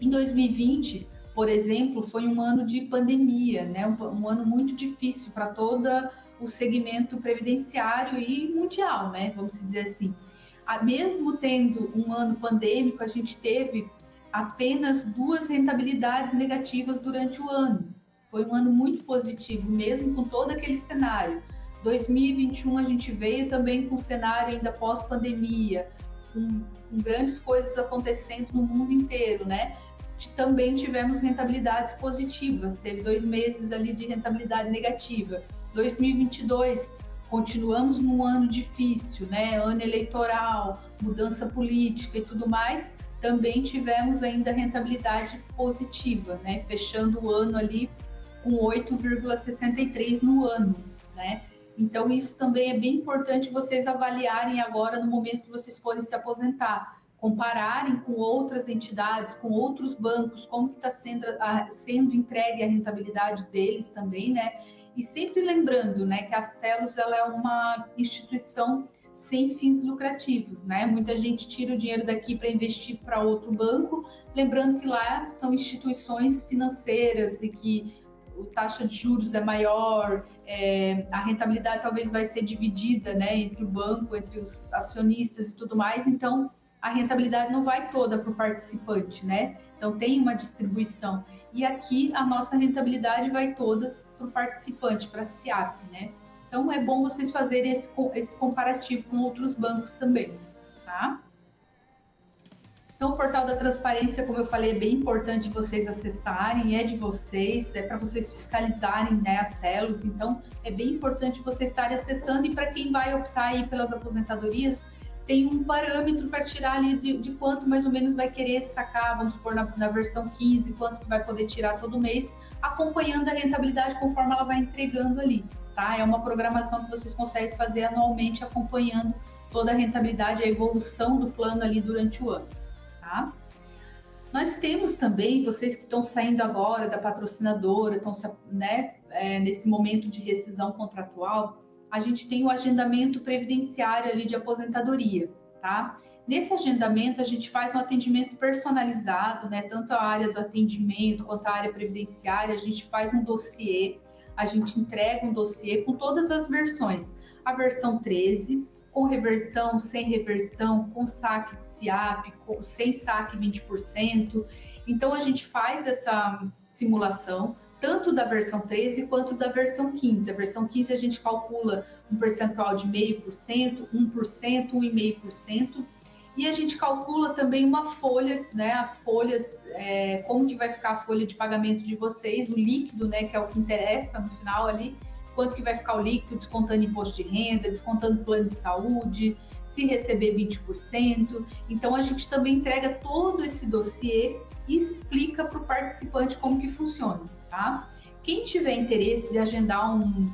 em 2020, por exemplo, foi um ano de pandemia, né? Um ano muito difícil para todo o segmento previdenciário e mundial, né? Vamos dizer assim. Mesmo tendo um ano pandêmico, a gente teve apenas 2 rentabilidades negativas durante o ano. Foi um ano muito positivo, mesmo com todo aquele cenário. 2021 a gente veio também com um cenário ainda pós-pandemia, com grandes coisas acontecendo no mundo inteiro, né? Também tivemos rentabilidades positivas, teve 2 meses ali de rentabilidade negativa. 2022, continuamos num ano difícil, né? Ano eleitoral, mudança política e tudo mais, também tivemos ainda rentabilidade positiva, né? Fechando o ano ali com 8,63 no ano, né? Então, isso também é bem importante vocês avaliarem agora no momento que vocês forem se aposentar, compararem com outras entidades, com outros bancos, como que está sendo entregue a rentabilidade deles também, né? E sempre lembrando, né, que a Celos ela é uma instituição sem fins lucrativos, né? Muita gente tira o dinheiro daqui para investir para outro banco, lembrando que lá são instituições financeiras e que a taxa de juros é maior, a rentabilidade talvez vai ser dividida, né, entre o banco, entre os acionistas e tudo mais, então a rentabilidade não vai toda para o participante, né? Então tem uma distribuição. E aqui a nossa rentabilidade vai toda para o participante, para a CIAP, né? Então é bom vocês fazerem esse comparativo com outros bancos também, tá? Então o Portal da Transparência, como eu falei, é bem importante vocês acessarem, é de vocês, é para vocês fiscalizarem, né, as Celos, então é bem importante vocês estarem acessando, e para quem vai optar aí pelas aposentadorias, tem um parâmetro para tirar ali de quanto mais ou menos vai querer sacar, vamos supor, na versão 15, quanto que vai poder tirar todo mês, acompanhando a rentabilidade conforme ela vai entregando ali, tá? É uma programação que vocês conseguem fazer anualmente, acompanhando toda a rentabilidade, a evolução do plano ali durante o ano, tá? Nós temos também, vocês que estão saindo agora da patrocinadora, estão, né, nesse momento de rescisão contratual, a gente tem o agendamento previdenciário ali de aposentadoria, tá? Nesse agendamento, a gente faz um atendimento personalizado, né? Tanto a área do atendimento quanto a área previdenciária, a gente faz um dossiê, a gente entrega um dossiê com todas as versões. A versão 13, com reversão, sem reversão, com saque de CIAP, sem saque 20%. Então, a gente faz simulação, tanto da versão 13 quanto da versão 15. A versão 15 a gente calcula um percentual de 0,5%, 1%, 1,5%, e a gente calcula também uma folha, né, as folhas, como que vai ficar a folha de pagamento de vocês, o líquido, né, que é o que interessa no final ali, quanto que vai ficar o líquido, descontando imposto de renda, descontando plano de saúde, se receber 20%. Então, a gente também entrega todo esse dossiê e explica para o participante como que funciona, tá? Quem tiver interesse de agendar um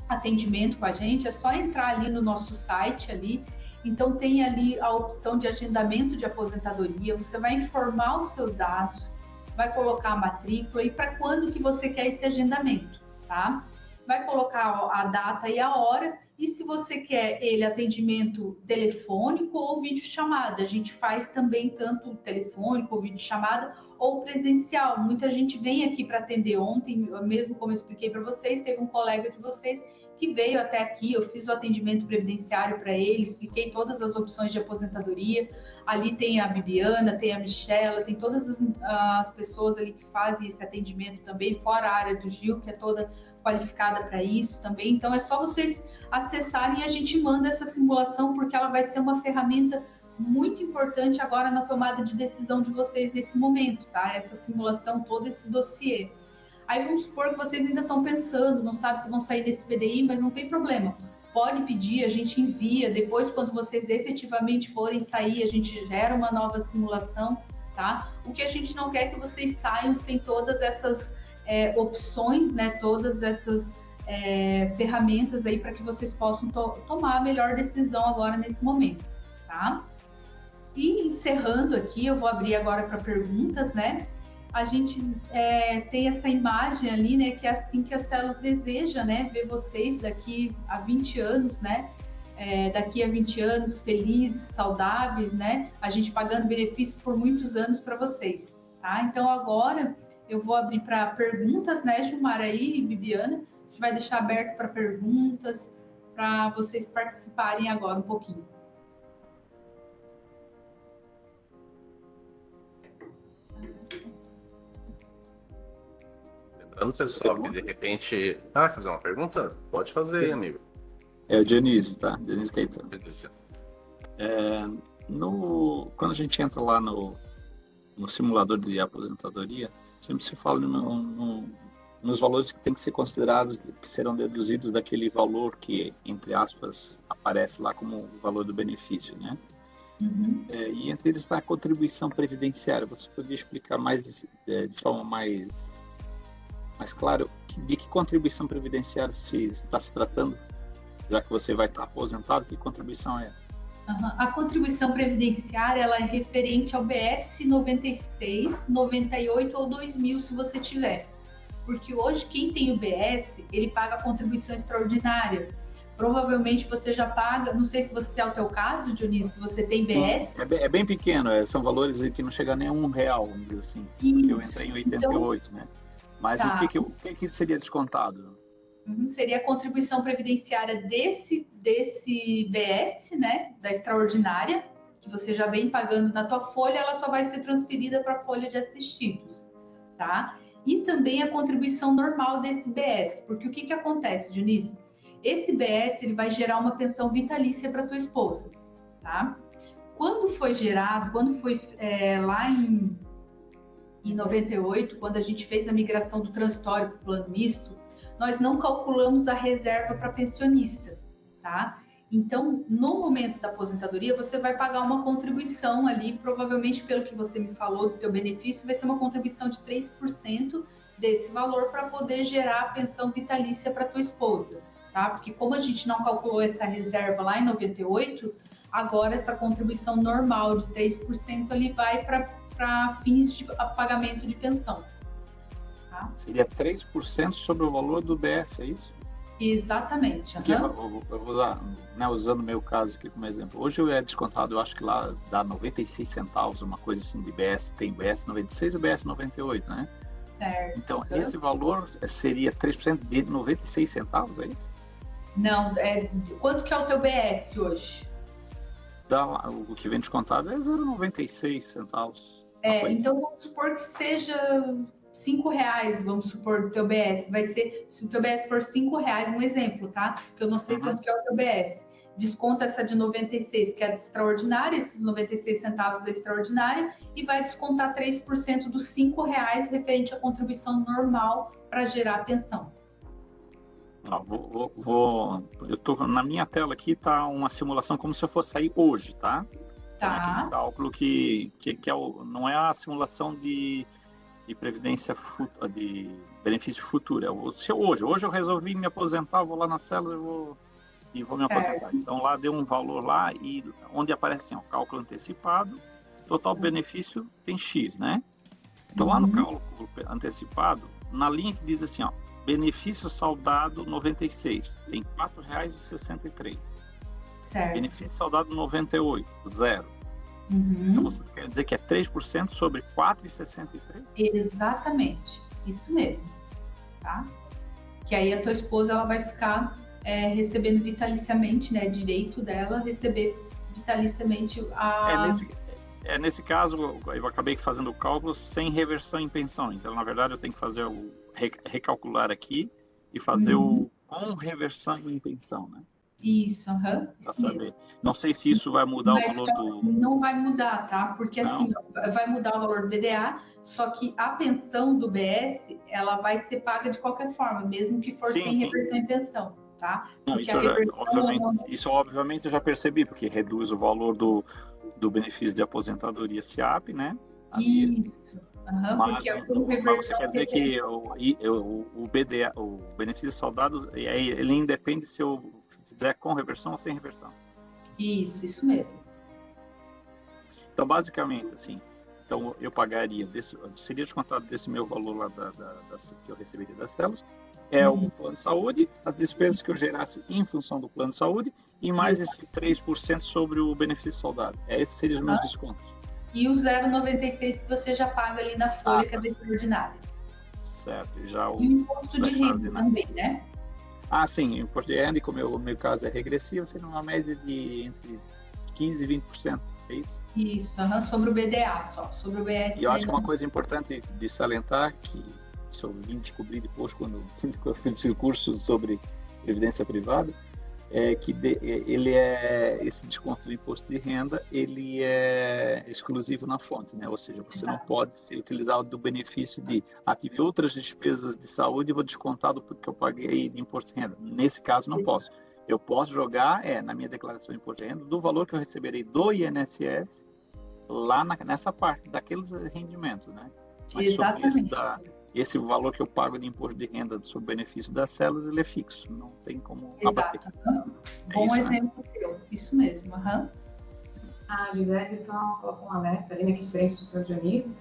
atendimento com a gente, é só entrar ali no nosso site ali. Então, tem ali a opção de agendamento de aposentadoria, você vai informar os seus dados, vai colocar a matrícula e para quando que você quer esse agendamento, tá? Vai colocar a data e a hora, e se você quer ele atendimento telefônico ou videochamada, a gente faz também tanto telefônico ou videochamada ou presencial. Muita gente vem aqui para atender. Ontem, mesmo como eu expliquei para vocês, teve um colega de vocês que veio até aqui, eu fiz o atendimento previdenciário para ele, expliquei todas as opções de aposentadoria. Ali tem a Bibiana, tem a Michela, tem todas as pessoas ali que fazem esse atendimento também, fora a área do Gil, que é toda qualificada para isso também. Então, é só vocês acessarem e a gente manda essa simulação, porque ela vai ser uma ferramenta muito importante agora na tomada de decisão de vocês nesse momento, tá? Essa simulação, todo esse dossiê. Aí vamos supor que vocês ainda estão pensando, não sabem se vão sair desse PDI, mas não tem problema. Pode pedir, a gente envia. Depois, quando vocês efetivamente forem sair, a gente gera uma nova simulação, tá? O que a gente não quer é que vocês saiam sem todas essas opções, né? Todas essas ferramentas aí para que vocês possam tomar a melhor decisão agora nesse momento, tá? E encerrando aqui, eu vou abrir agora para perguntas, né? A gente tem essa imagem ali, né, que é assim que a Celos deseja, né, ver vocês daqui a 20 anos, né, daqui a 20 anos felizes, saudáveis, né, a gente pagando benefício por muitos anos para vocês, tá? Então agora eu vou abrir para perguntas, né, Gilmar e Bibiana, a gente vai deixar aberto para perguntas, para vocês participarem agora um pouquinho. Lembrando, pessoal, que de repente... Ah, fazer uma pergunta? Pode fazer aí, amigo. É o Dionísio, tá? Dionísio Caetano. Beleza. Quando a gente entra lá no simulador de aposentadoria, sempre se fala nos valores que têm que ser considerados, que serão deduzidos daquele valor que, entre aspas, aparece lá como o valor do benefício, né? Uhum. E entre eles está a contribuição previdenciária. Você poderia explicar mais, de forma mais clara, de que contribuição previdenciária está se tratando? Já que você vai estar aposentado, que contribuição é essa? Uhum. A contribuição previdenciária ela é referente ao BS 96, 98 ou 2000, se você tiver. Porque hoje, quem tem o BS, ele paga a contribuição extraordinária. Provavelmente você já paga, não sei se você é o teu caso, Dionísio, se você tem BS. Sim, é bem pequeno, são valores que não chegam nem a R$1, vamos dizer assim. Porque eu entrei em 88, então, né? Mas tá. O que seria descontado? Seria a contribuição previdenciária desse BS, né, da extraordinária, que você já vem pagando na tua folha, ela só vai ser transferida para a folha de assistidos, tá? E também a contribuição normal desse BS, porque o que acontece, Dionísio? Esse BS ele vai gerar uma pensão vitalícia para tua esposa, tá? Quando foi gerado, lá em 98, quando a gente fez a migração do transitório para o plano misto, nós não calculamos a reserva para pensionista, tá? Então, no momento da aposentadoria, você vai pagar uma contribuição ali, provavelmente pelo que você me falou do teu benefício, vai ser uma contribuição de 3% desse valor para poder gerar a pensão vitalícia para tua esposa, tá? Porque como a gente não calculou essa reserva lá em 98, agora essa contribuição normal de 3% ali vai para fins de pagamento de pensão. Tá? Seria 3% sobre o valor do BS, é isso? Exatamente. Eu vou usar, né, usando o meu caso aqui como exemplo. Hoje é descontado, eu acho que lá dá 96 centavos, uma coisa assim de BS. Tem BS 96 e BS 98, né? Certo. Então, esse valor seria 3% de 96 centavos, é isso? Não, quanto que é o teu BS hoje? O que vem descontado é 0,96 centavos. Então vamos supor que seja R$ 5, vamos supor, do teu BS, vai ser, se o teu BS for R$ 5, um exemplo, tá? Que eu não sei quanto que é o teu BS. Desconta essa de 96, que é a de extraordinária, esses 96 centavos da extraordinária, e vai descontar 3% dos R$ 5 referente à contribuição normal para gerar a pensão. Eu tô na minha tela aqui, tá uma simulação como se eu fosse sair hoje, tá? Tá. Um cálculo que não é a simulação de previdência de benefício futuro. Hoje eu resolvi me aposentar, vou lá na célula e vou me aposentar. Então lá deu um valor lá e onde aparece assim, cálculo antecipado, total benefício tem X, né? Então lá no cálculo antecipado, na linha que diz assim, benefício saudado 96, tem R$ 4,63. Certo. Benefício saudado 98, 0. Então você quer dizer que é 3% sobre 4,63? Exatamente, isso mesmo, tá? Que aí a tua esposa ela vai ficar recebendo vitaliciamente, né? Direito dela receber vitaliciamente a... Nesse caso, eu acabei fazendo o cálculo sem reversão em pensão. Então, na verdade, eu tenho que fazer recalcular aqui e fazer o com reversão em pensão, né? Isso, isso mesmo. Não sei se isso vai mudar o valor do... Não vai mudar, tá? Porque não? assim, vai mudar o valor do BDA, só que a pensão do BS, ela vai ser paga de qualquer forma, mesmo que for sem reversão em pensão, tá? Não, isso obviamente eu já percebi, porque reduz o valor do benefício de aposentadoria SEAP, né? Isso. Mas você quer dizer que o BDA, o benefício saudado, ele independe se eu fizer com reversão ou sem reversão. Isso mesmo. Então, basicamente, assim, eu pagaria, seria descontado desse meu valor lá que eu receberia das células, o plano de saúde, as despesas que eu gerasse em função do plano de saúde, e mais esse 3% sobre o benefício saudado. Esses seriam os meus descontos. E o 0,96 que você já paga ali na folha, que é da extraordinária. Certo. E o imposto de renda também, né? Sim, o imposto de renda, como o meu caso é regressivo, seria uma média de entre 15% e 20%, é isso? Isso, sobre o BDA só, sobre o BS. E eu acho que uma coisa importante de salientar, que eu vim descobrir depois quando eu fiz o curso sobre previdência privada, é que esse desconto do imposto de renda, ele é exclusivo na fonte, né? Ou seja, você não pode se utilizar do benefício de tive outras despesas de saúde e vou descontar do que eu paguei de imposto de renda. Nesse caso, não posso. Eu posso jogar na minha declaração de imposto de renda do valor que eu receberei do INSS lá nessa parte daqueles rendimentos, né? Mas exatamente. Esse valor que eu pago de imposto de renda sobre o benefício das células, ele é fixo, não tem como abater. Bom exemplo teu, isso mesmo. A Gisele só colocou um alerta ali, né, que diferente do seu Dionísio,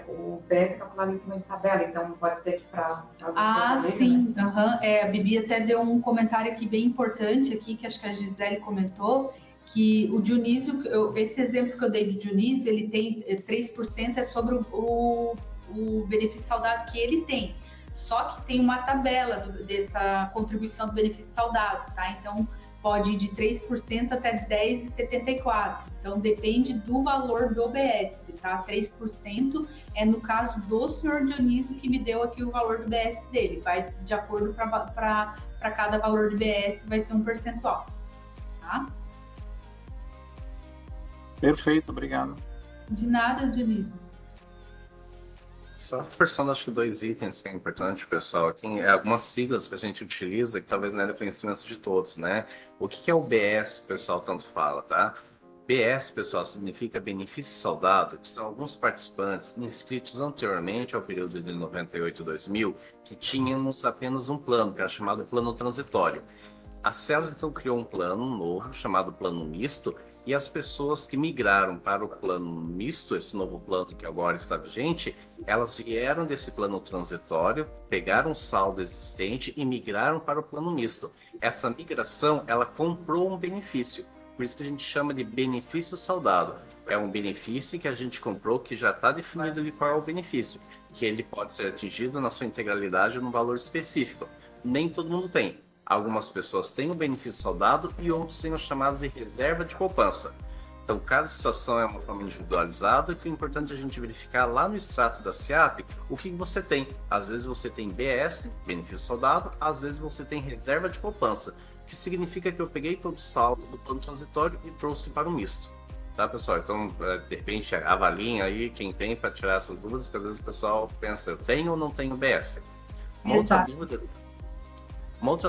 o PS é calculado em cima de tabela, então pode ser que para... sim, né? A Bibi até deu um comentário aqui bem importante aqui, que acho que a Gisele comentou, que o Dionísio, esse exemplo que eu dei do Dionísio, ele tem 3% sobre o benefício saudado que ele tem. Só que tem uma tabela dessa contribuição do benefício saudado, tá? Então, pode ir de 3% até 10,74%. Então, depende do valor do BS, tá? 3% é no caso do senhor Dionísio, que me deu aqui o valor do BS dele. Vai de acordo para cada valor do BS, vai ser um percentual, tá? Perfeito, obrigado. De nada, Dionísio. Só reforçando, acho que 2 itens que é importante, pessoal, aqui, algumas siglas que a gente utiliza, que talvez não é do conhecimento de todos, né? O que é o BS, pessoal, tanto fala, tá? BS, pessoal, significa benefício saudado, que são alguns participantes inscritos anteriormente ao período de 98 e 2000, que tínhamos apenas um plano, que era chamado plano transitório. A Células, então, criou um plano novo, chamado plano misto, e as pessoas que migraram para o plano misto, esse novo plano que agora está vigente, elas vieram desse plano transitório, pegaram o saldo existente e migraram para o plano misto. Essa migração, ela comprou um benefício, por isso que a gente chama de benefício saudado. É um benefício que a gente comprou, que já está definido ali qual é o benefício, que ele pode ser atingido na sua integralidade num valor específico. Nem todo mundo tem. Algumas pessoas têm o benefício saudado e outros têm os chamados de reserva de poupança. Então, cada situação é uma forma individualizada, que o importante é a gente verificar lá no extrato da SEAP o que você tem. Às vezes você tem BS, benefício saudável, às vezes você tem reserva de poupança, que significa que eu peguei todo o saldo do plano transitório e trouxe para o misto. Tá, pessoal? Então, de repente, avaliem aí quem tem para tirar essas dúvidas, que às vezes o pessoal pensa, eu tenho ou não tenho BS? Uma outra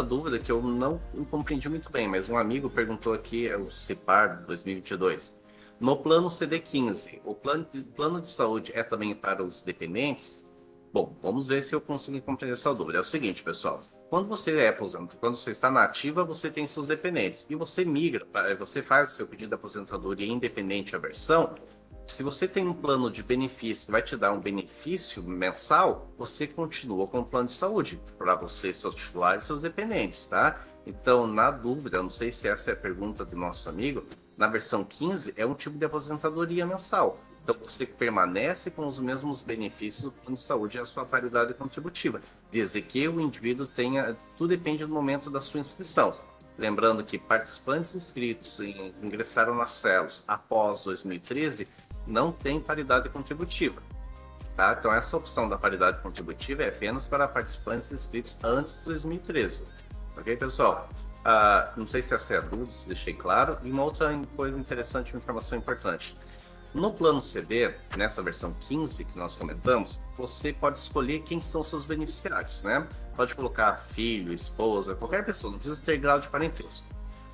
dúvida que eu não compreendi muito bem, mas um amigo perguntou aqui, é o CIPAR 2022. No plano CD15, o plano de saúde é também para os dependentes? Bom, vamos ver se eu consigo compreender sua dúvida. É o seguinte, pessoal. Quando você é aposentado, quando você está na ativa, você tem seus dependentes. E você migra, você faz o seu pedido de aposentadoria independente aversão. Se você tem um plano de benefício que vai te dar um benefício mensal, você continua com o plano de saúde para você, seus titulares e seus dependentes, tá? Então, na dúvida, não sei se essa é a pergunta do nosso amigo, na versão 15 é um tipo de aposentadoria mensal. Então, você permanece com os mesmos benefícios do plano de saúde e a sua paridade contributiva, desde que o indivíduo tenha... Tudo depende do momento da sua inscrição. Lembrando que participantes inscritos ingressaram nas células após 2013 não tem paridade contributiva. Tá? Então, essa opção da paridade contributiva é apenas para participantes inscritos antes de 2013. Ok, pessoal? Não sei se essa é a dúvida, se deixei claro. E uma outra coisa interessante, uma informação importante. No plano CD, nessa versão 15 que nós comentamos, você pode escolher quem são seus beneficiários, né? Pode colocar filho, esposa, qualquer pessoa, não precisa ter grau de parentesco.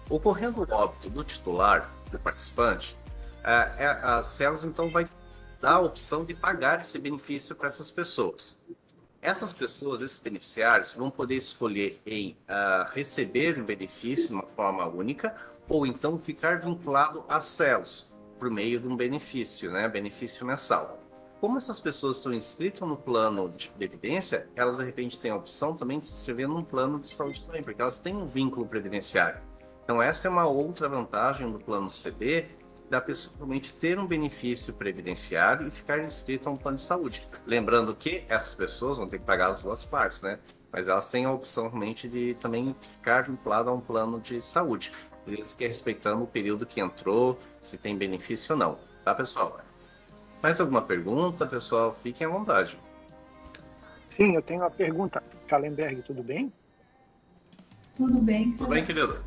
Ocorrendo o óbito do titular, do participante, a células então vai dar a opção de pagar esse benefício para essas pessoas. Essas pessoas, esses beneficiários, vão poder escolher em receber o benefício de uma forma única ou então ficar vinculado às células por meio de um benefício, né? Benefício mensal. Como essas pessoas estão inscritas no plano de previdência, elas de repente têm a opção também de se inscrever num plano de saúde também, porque elas têm um vínculo previdenciário. Então essa é uma outra vantagem do plano CD, da pessoa realmente ter um benefício previdenciário e ficar inscrita a um plano de saúde. Lembrando que essas pessoas vão ter que pagar as duas partes, né? Mas elas têm a opção realmente de também ficar vinculada a um plano de saúde, desde que respeitando o período que entrou, se tem benefício ou não. Tá, pessoal? Mais alguma pergunta, pessoal? Fiquem à vontade. Sim, eu tenho uma pergunta. Kallenberg, tudo bem? Tudo bem. Tudo bem, querido?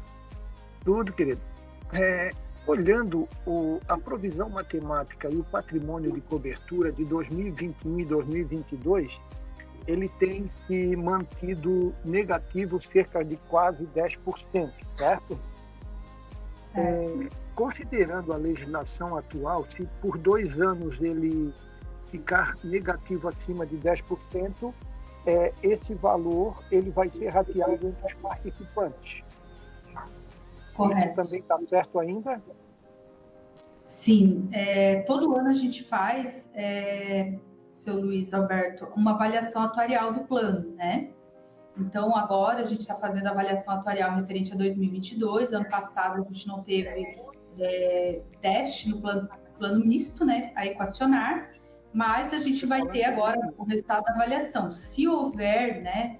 Tudo, querido. Olhando a provisão matemática e o patrimônio de cobertura de 2021 e 2022, ele tem se mantido negativo cerca de quase 10%, certo? Considerando a legislação atual, se por 2 anos ele ficar negativo acima de 10%, esse valor ele vai ser rateado entre os participantes. Correto. Isso também está certo ainda? Sim, todo ano a gente faz, seu Luiz Alberto, uma avaliação atuarial do plano, né? Então, agora a gente está fazendo a avaliação atuarial referente a 2022. Ano passado a gente não teve déficit no plano misto, né, a equacionar, mas a gente vai ter agora o resultado da avaliação. Se houver, né,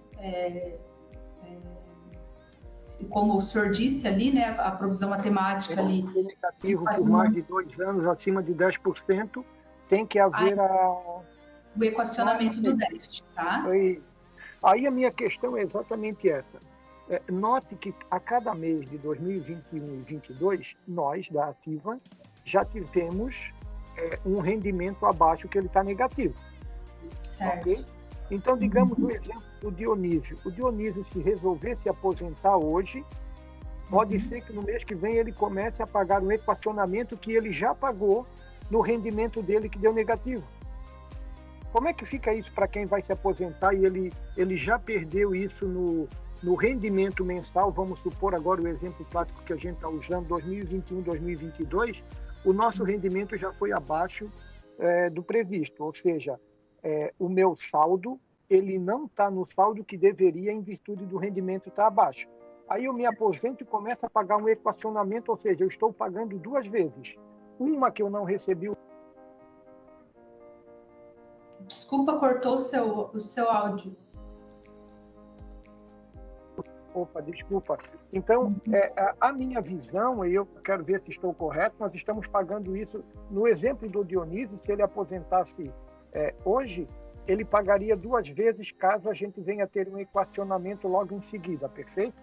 como o senhor disse ali, né, a provisão matemática ali... negativo por mais de 2 anos, acima de 10%, tem que haver o equacionamento do déficit, tá? Aí a minha questão é exatamente essa. Note que a cada mês de 2021 e 2022, nós, da Ativa, já tivemos um rendimento abaixo que ele está negativo. Certo. Okay? Então, digamos o exemplo do Dionísio. O Dionísio, se resolver se aposentar hoje, pode ser que no mês que vem ele comece a pagar um equacionamento que ele já pagou no rendimento dele que deu negativo. Como é que fica isso para quem vai se aposentar e ele já perdeu isso no rendimento mensal? Vamos supor agora o exemplo prático que a gente está usando, 2021, 2022, o nosso rendimento já foi abaixo do previsto, ou seja, o meu saldo, ele não está no saldo que deveria em virtude do rendimento estar abaixo. Aí eu me aposento e começo a pagar um equacionamento, ou seja, eu estou pagando 2 vezes. Uma que eu não recebi. Desculpa, cortou o seu áudio. Opa, desculpa. Então, a minha visão, e eu quero ver se estou correto, nós estamos pagando isso, no exemplo do Dionísio, se ele aposentasse hoje, ele pagaria 2 vezes caso a gente venha ter um equacionamento logo em seguida, perfeito?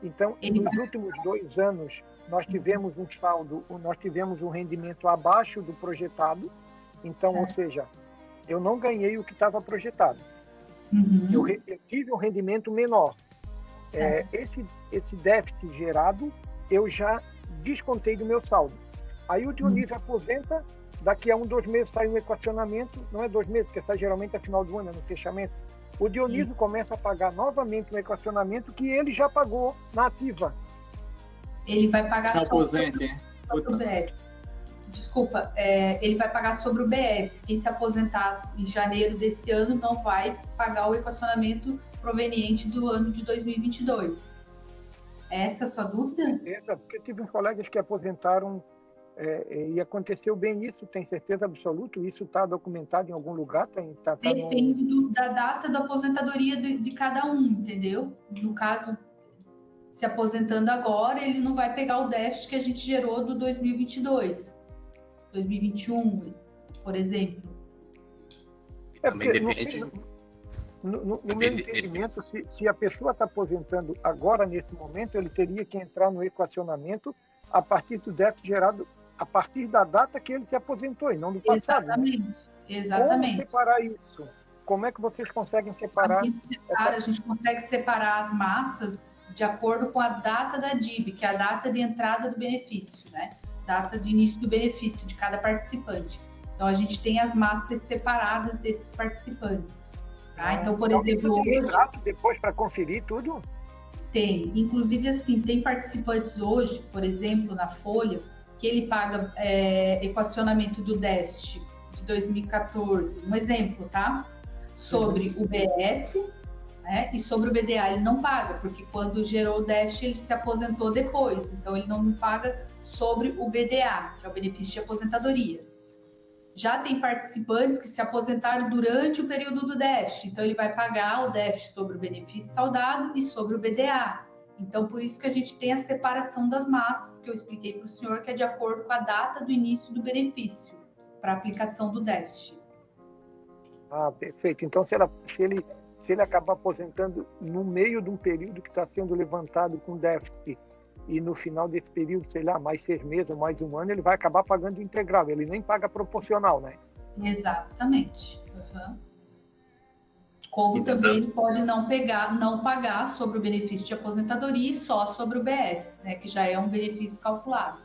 Então, nos últimos 2 anos, nós tivemos um saldo, nós tivemos um rendimento abaixo do projetado, então, ou seja, eu não ganhei o que estava projetado. Eu tive um rendimento menor. Esse déficit gerado, eu já descontei do meu saldo. Aí o Dionísio aposenta, daqui a 1, 2 meses sai um equacionamento, não é 2 meses, porque sai geralmente a final do ano, no fechamento. O Dionísio começa a pagar novamente um equacionamento que ele já pagou na ativa. Ele vai pagar sobre o BS. Desculpa, ele vai pagar sobre o BS. Quem se aposentar em janeiro desse ano não vai pagar o equacionamento proveniente do ano de 2022. Essa é a sua dúvida? Porque tive uns colegas que aposentaram e aconteceu bem isso, tem certeza absoluta? Isso está documentado em algum lugar? Depende da data da aposentadoria de cada um, entendeu? No caso, se aposentando agora, ele não vai pegar o déficit que a gente gerou do 2022, 2021, por exemplo. Também depende... No meu entendimento, se a pessoa está aposentando agora, nesse momento, ele teria que entrar no equacionamento a partir do déficit gerado a partir da data que ele se aposentou, e não do passado. Exatamente. Como separar isso? Como é que vocês conseguem separar? A gente consegue separar as massas de acordo com a data da DIB, que é a data de entrada do benefício, né? Data de início do benefício de cada participante. Então, a gente tem as massas separadas desses participantes. Tá? Então, por exemplo, hoje... depois para conferir tudo? Tem. Inclusive, assim, tem participantes hoje, por exemplo, na Folha, que ele paga equacionamento do déficit de 2014, um exemplo, tá? Sobre o BS, né? E sobre o BDA ele não paga, porque quando gerou o déficit ele se aposentou depois, então ele não paga sobre o BDA, que é o benefício de aposentadoria. Já tem participantes que se aposentaram durante o período do déficit, então ele vai pagar o déficit sobre o benefício saudado e sobre o BDA. Então, por isso que a gente tem a separação das massas, que eu expliquei para o senhor, que é de acordo com a data do início do benefício, para aplicação do déficit. Ah, perfeito. Então, se ele acabar aposentando no meio de um período que está sendo levantado com déficit, e no final desse período, sei lá, mais 6 meses ou mais 1 ano, ele vai acabar pagando integral, ele nem paga proporcional, né? Exatamente. Como também ele pode não pagar sobre o benefício de aposentadoria e só sobre o BS, né, que já é um benefício calculado.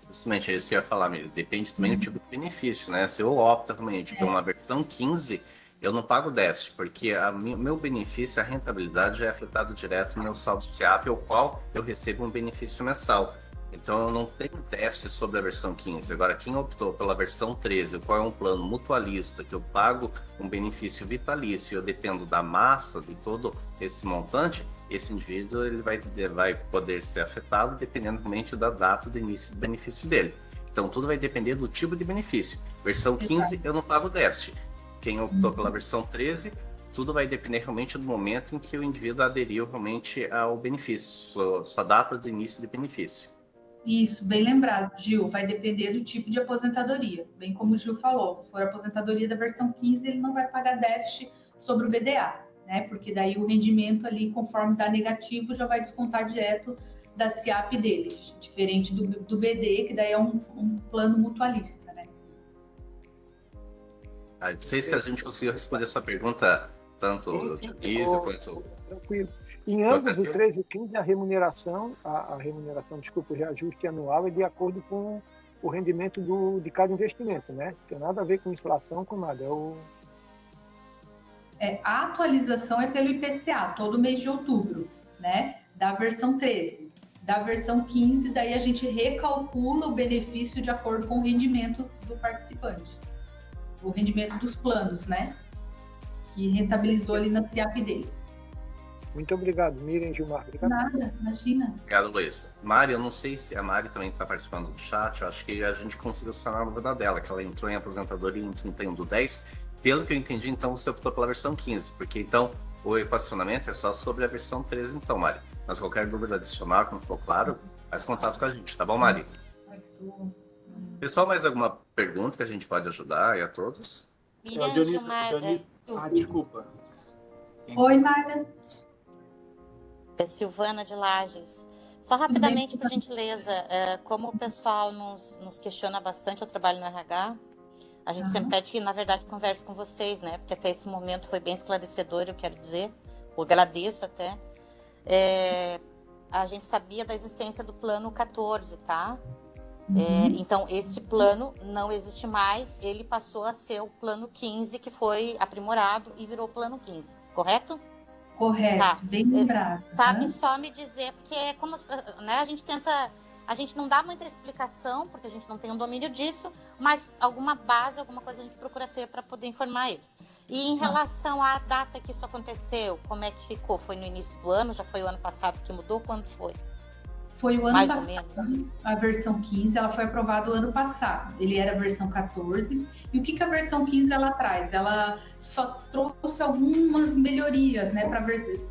Justamente, é isso que eu ia falar, Miriam. Depende também do tipo de benefício, né? Se eu opto realmente por uma versão 15, eu não pago déficit, porque meu benefício, a rentabilidade já é afetado direto no meu saldo SIAP, ao qual eu recebo um benefício mensal. Então eu não tenho déficit sobre a versão 15. Agora, quem optou pela versão 13, o qual é um plano mutualista, que eu pago um benefício vitalício, eu dependo da massa de todo esse montante, esse indivíduo ele vai poder ser afetado dependendo realmente da data do início do benefício dele. Então tudo vai depender do tipo de benefício. Versão 15 eu não pago déficit. Quem optou pela versão 13, tudo vai depender realmente do momento em que o indivíduo aderiu realmente ao benefício, sua data de início de benefício. Isso, bem lembrado, Gil. Vai depender do tipo de aposentadoria. Bem como o Gil falou, se for aposentadoria da versão 15, ele não vai pagar déficit sobre o BDA, né? Porque daí o rendimento ali, conforme dá negativo, já vai descontar direto da SIAP dele, diferente do BD, que daí é um plano mutualista, né? Não sei se a gente conseguiu responder a sua pergunta, tanto o Dionísio quanto... Tranquilo. Em ambos, o 13 e o 15, a remuneração, o reajuste anual é de acordo com o rendimento de cada investimento, né? Não tem nada a ver com inflação, com nada. A atualização é pelo IPCA, todo mês de outubro, né? Da versão 13. Da versão 15, daí a gente recalcula o benefício de acordo com o rendimento do participante. O rendimento dos planos, né? Que rentabilizou ali na SIAP dele. Muito obrigado, Miriam e Gilmar. Obrigado. Nada, imagina. Obrigado, Luiz. Mari, eu não sei se a Mari também está participando do chat, eu acho que a gente conseguiu sanar a dúvida dela, que ela entrou em aposentadoria em 31/10. Pelo que eu entendi, então, você optou pela versão 15, porque então o equacionamento é só sobre a versão 13, então, Mari. Mas qualquer dúvida adicional, que não ficou claro, faz contato com a gente, tá bom, Mari? Pessoal, mais alguma pergunta que a gente pode ajudar e a todos? Dionísio, desculpa. Oi, Mayra. É Silvana de Lages. Só rapidamente, por gentileza, como o pessoal nos questiona bastante, eu trabalho no RH, a gente sempre pede que, na verdade, converse com vocês, né? Porque até esse momento foi bem esclarecedor, eu quero dizer, eu agradeço até. A gente sabia da existência do plano 14, tá? Então, esse plano não existe mais, ele passou a ser o plano 15, que foi aprimorado e virou o plano 15, correto? Correto, Tá. bem lembrado. Sabe, só me dizer, porque como, né, a gente não dá muita explicação, porque a gente não tem um domínio disso, mas alguma base, alguma coisa a gente procura ter para poder informar eles. E em relação à data que isso aconteceu, como é que ficou? Foi no início do ano? Já foi o ano passado que mudou? Quando foi? Foi o ano Mais passado, ou menos. A versão 15, ela foi aprovada o ano passado. Ele era a versão 14. E o que a versão 15 ela traz? Ela só trouxe algumas melhorias, né,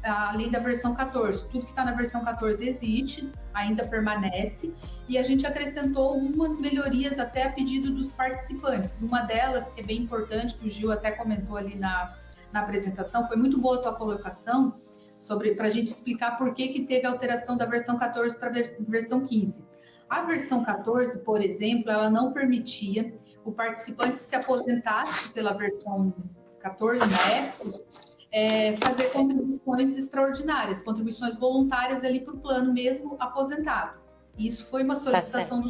além da versão 14. Tudo que está na versão 14 existe, ainda permanece. E a gente acrescentou algumas melhorias até a pedido dos participantes. Uma delas, que é bem importante, que o Gil até comentou ali na apresentação, foi muito boa a tua colocação, para a gente explicar por que teve alteração da versão 14 para a versão 15. A versão 14, por exemplo, ela não permitia o participante que se aposentasse pela versão 14, na época, fazer contribuições extraordinárias, contribuições voluntárias ali para o plano mesmo aposentado. Isso foi uma solicitação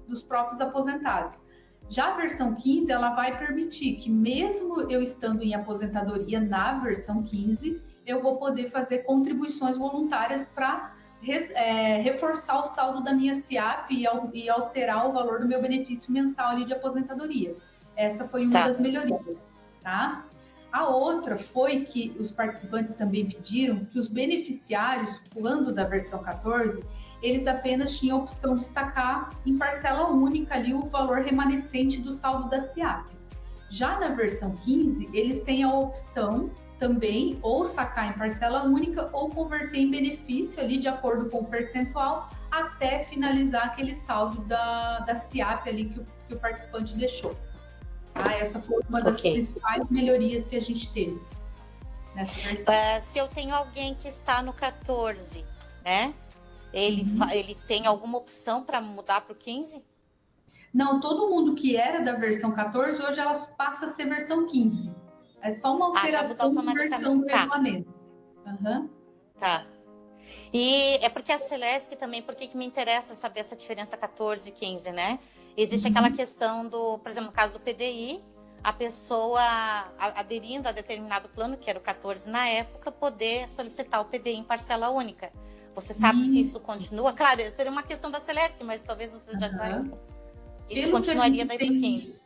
dos próprios aposentados. Já a versão 15, ela vai permitir que, mesmo eu estando em aposentadoria na versão 15, eu vou poder fazer contribuições voluntárias para reforçar o saldo da minha SIAP e alterar o valor do meu benefício mensal ali de aposentadoria. Essa foi uma das melhorias, tá? A outra foi que os participantes também pediram que os beneficiários, quando da versão 14, eles apenas tinham a opção de sacar em parcela única ali o valor remanescente do saldo da SIAP. Já na versão 15, eles têm a opção também ou sacar em parcela única ou converter em benefício ali de acordo com o percentual até finalizar aquele saldo da SIAP ali que o participante deixou. Essa foi uma das principais melhorias que a gente teve nessa versão. Se eu tenho alguém que está no 14, né? Ele tem alguma opção para mudar para o 15? Não, todo mundo que era da versão 14, hoje ela passa a ser versão 15. É só uma alteração de versão do regulamento. Tá. E é porque a Celesc também, por que me interessa saber essa diferença 14 e 15, né? Existe aquela questão do, por exemplo, no caso do PDI, a pessoa aderindo a determinado plano, que era o 14 na época, poder solicitar o PDI em parcela única. Você sabe se isso continua? Claro, seria uma questão da Celesc, mas talvez vocês já saibam. Isso continuaria daí para o 15.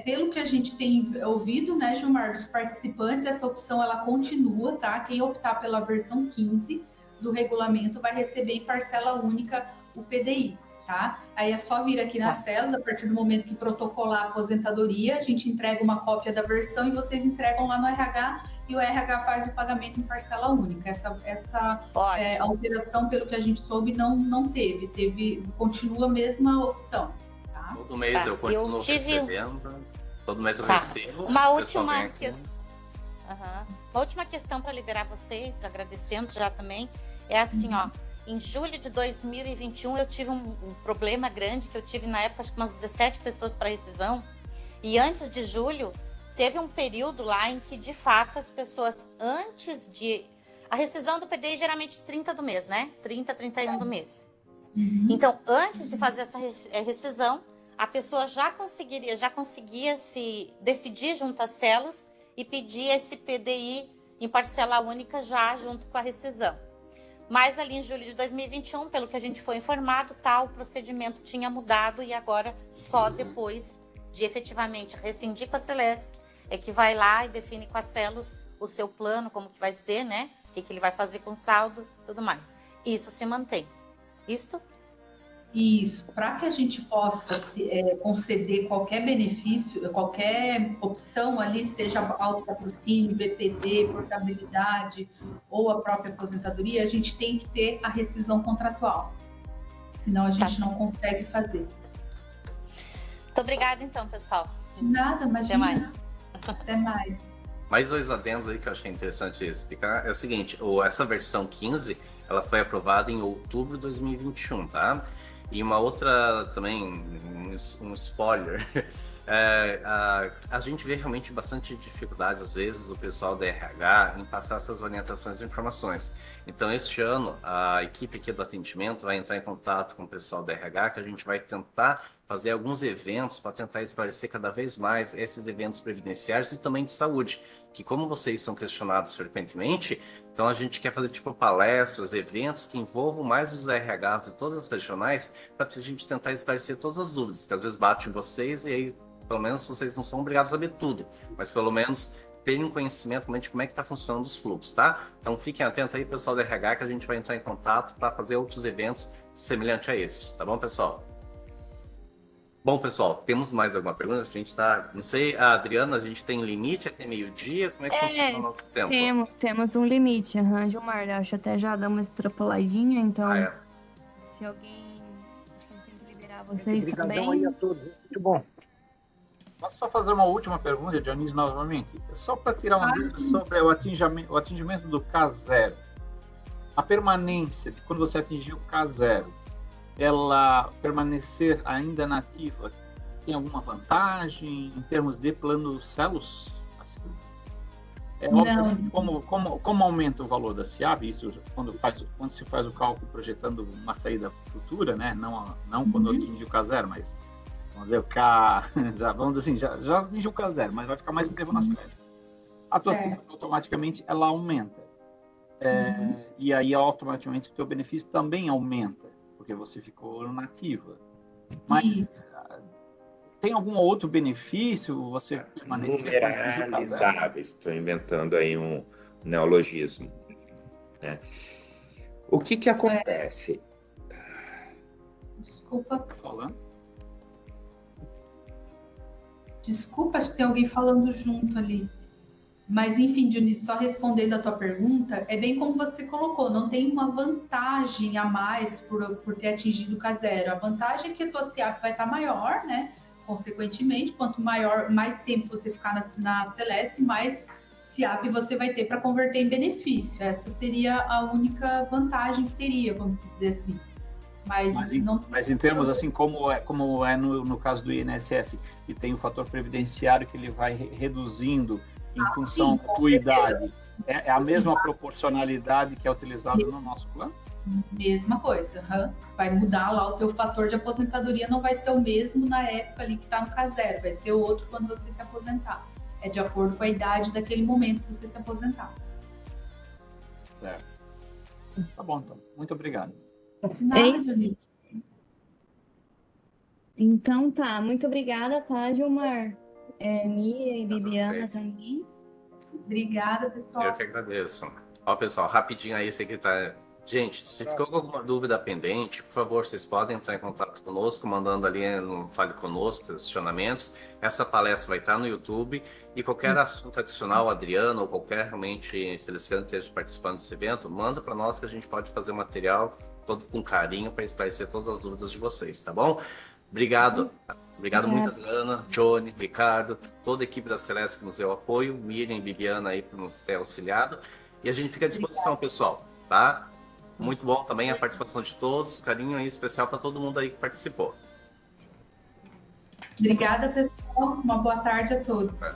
Pelo que a gente tem ouvido, né, Gilmar, dos participantes, essa opção ela continua, tá? Quem optar pela versão 15 do regulamento vai receber em parcela única o PDI, tá? Aí é só vir aqui na CELS, a partir do momento que protocolar a aposentadoria, a gente entrega uma cópia da versão e vocês entregam lá no RH e o RH faz o pagamento em parcela única. Essa alteração, pelo que a gente soube, não teve, continua a mesma opção. Todo mês eu continuo recebendo, todo mês eu recebo. Uma última questão para liberar vocês, agradecendo já também, é assim, em julho de 2021 eu tive um problema grande, que eu tive na época, acho que umas 17 pessoas para rescisão, e antes de julho, teve um período lá em que, de fato, as pessoas, antes de... A rescisão do PDI geralmente 30 do mês, né? 30, 31 do mês. Então, antes de fazer essa rescisão, a pessoa já conseguia se decidir junto às células e pedir esse PDI em parcela única já junto com a rescisão. Mas ali em julho de 2021, pelo que a gente foi informado, o procedimento tinha mudado e agora só depois de efetivamente rescindir com a Celesc é que vai lá e define com as células o seu plano, como que vai ser, né? O que ele vai fazer com o saldo, tudo mais. Isso se mantém. Isto? Isso, para que a gente possa conceder qualquer benefício, qualquer opção ali, seja autopatrocínio, BPD, portabilidade ou a própria aposentadoria, a gente tem que ter a rescisão contratual. Senão a gente não consegue fazer. Muito obrigada, então, pessoal. De nada, imagina. Até mais. Até mais. Mais 2 adendos aí que eu achei interessante explicar. É o seguinte, essa versão 15, ela foi aprovada em outubro de 2021, tá? E uma outra também, um spoiler, a gente vê realmente bastante dificuldade, às vezes, do pessoal da RH em passar essas orientações e informações. Então, este ano, a equipe aqui do atendimento vai entrar em contato com o pessoal da RH, que a gente vai tentar fazer alguns eventos para tentar esclarecer cada vez mais esses eventos previdenciários e também de saúde, que como vocês são questionados frequentemente, então a gente quer fazer tipo palestras, eventos que envolvam mais os RHs de todas as regionais, para a gente tentar esclarecer todas as dúvidas, que às vezes batem em vocês e aí, pelo menos, vocês não são obrigados a saber tudo, mas pelo menos terem um conhecimento de como é que está funcionando os fluxos, tá? Então fiquem atentos aí, pessoal do RH, que a gente vai entrar em contato para fazer outros eventos semelhantes a esse, tá bom, pessoal? Bom, pessoal, temos mais alguma pergunta? A gente tá... Não sei, a Adriana, a gente tem limite até meio-dia? Como é que funciona o nosso tempo? Temos um limite, Gilmar. Acho até já dá uma extrapoladinha, então... Se alguém... Acho que a gente tem que liberar vocês também. Aí a todos. Muito bom. Posso só fazer uma última pergunta, Dionísio, novamente? Só para tirar uma dúvida sobre o atingimento do K0. A permanência de quando você atingir o K0, ela permanecer ainda nativa, tem alguma vantagem em termos de plano CELUS? Obviamente, como aumenta o valor da SIAB, isso quando se faz o cálculo projetando uma saída futura, né? Não quando atingir o K0, mas vamos dizer o K, já atingiu o K0, mas vai ficar mais um tempo na SELESC. A tua SIAB automaticamente ela aumenta. E aí automaticamente o teu benefício também aumenta, porque você ficou nativa. Mas tem algum outro benefício você permanecer? Numeralizáveis, estou inventando aí um neologismo. Né? O que acontece? Desculpa. Tá falando? Desculpa, acho que tem alguém falando junto ali. Mas, enfim, Dionísio, só respondendo a tua pergunta, é bem como você colocou, não tem uma vantagem a mais por ter atingido o K0. A vantagem é que a tua SIAP vai estar maior, né? Consequentemente, quanto mais tempo você ficar na SELESC, mais SIAP você vai ter para converter em benefício. Essa seria a única vantagem que teria, vamos dizer assim. Mas em termos assim, como é no caso do INSS, e tem o fator previdenciário que ele vai reduzindo em função da tua idade, é a mesma proporcionalidade que é utilizada no nosso plano? Mesma coisa, vai mudar lá o teu fator de aposentadoria, não vai ser o mesmo na época ali que está no K0, vai ser outro quando você se aposentar. É de acordo com a idade daquele momento que você se aposentar. Certo. Tá bom, então. Muito obrigado. De nada, Juliette. Então tá, muito obrigada, tá, Gilmar? Mia e Bibiana também. Obrigada, pessoal. Eu que agradeço. Ó, pessoal, rapidinho aí, sei que tá... Gente, se ficou com alguma dúvida pendente, por favor, vocês podem entrar em contato conosco, mandando ali no Fale Conosco, questionamentos. Essa palestra vai estar no YouTube e qualquer assunto adicional, Adriano, ou qualquer realmente selecionado esteja participando desse evento, manda para nós que a gente pode fazer o material todo com carinho para esclarecer todas as dúvidas de vocês, tá bom? Obrigado. Obrigado muito, Adriana, Johnny, Ricardo, toda a equipe da SELESC que nos deu apoio, Miriam e Bibiana aí por nos ter auxiliado. E a gente fica à disposição, pessoal, tá? Muito bom também a participação de todos, carinho aí especial para todo mundo aí que participou. Obrigada, pessoal. Uma boa tarde a todos. Tchau.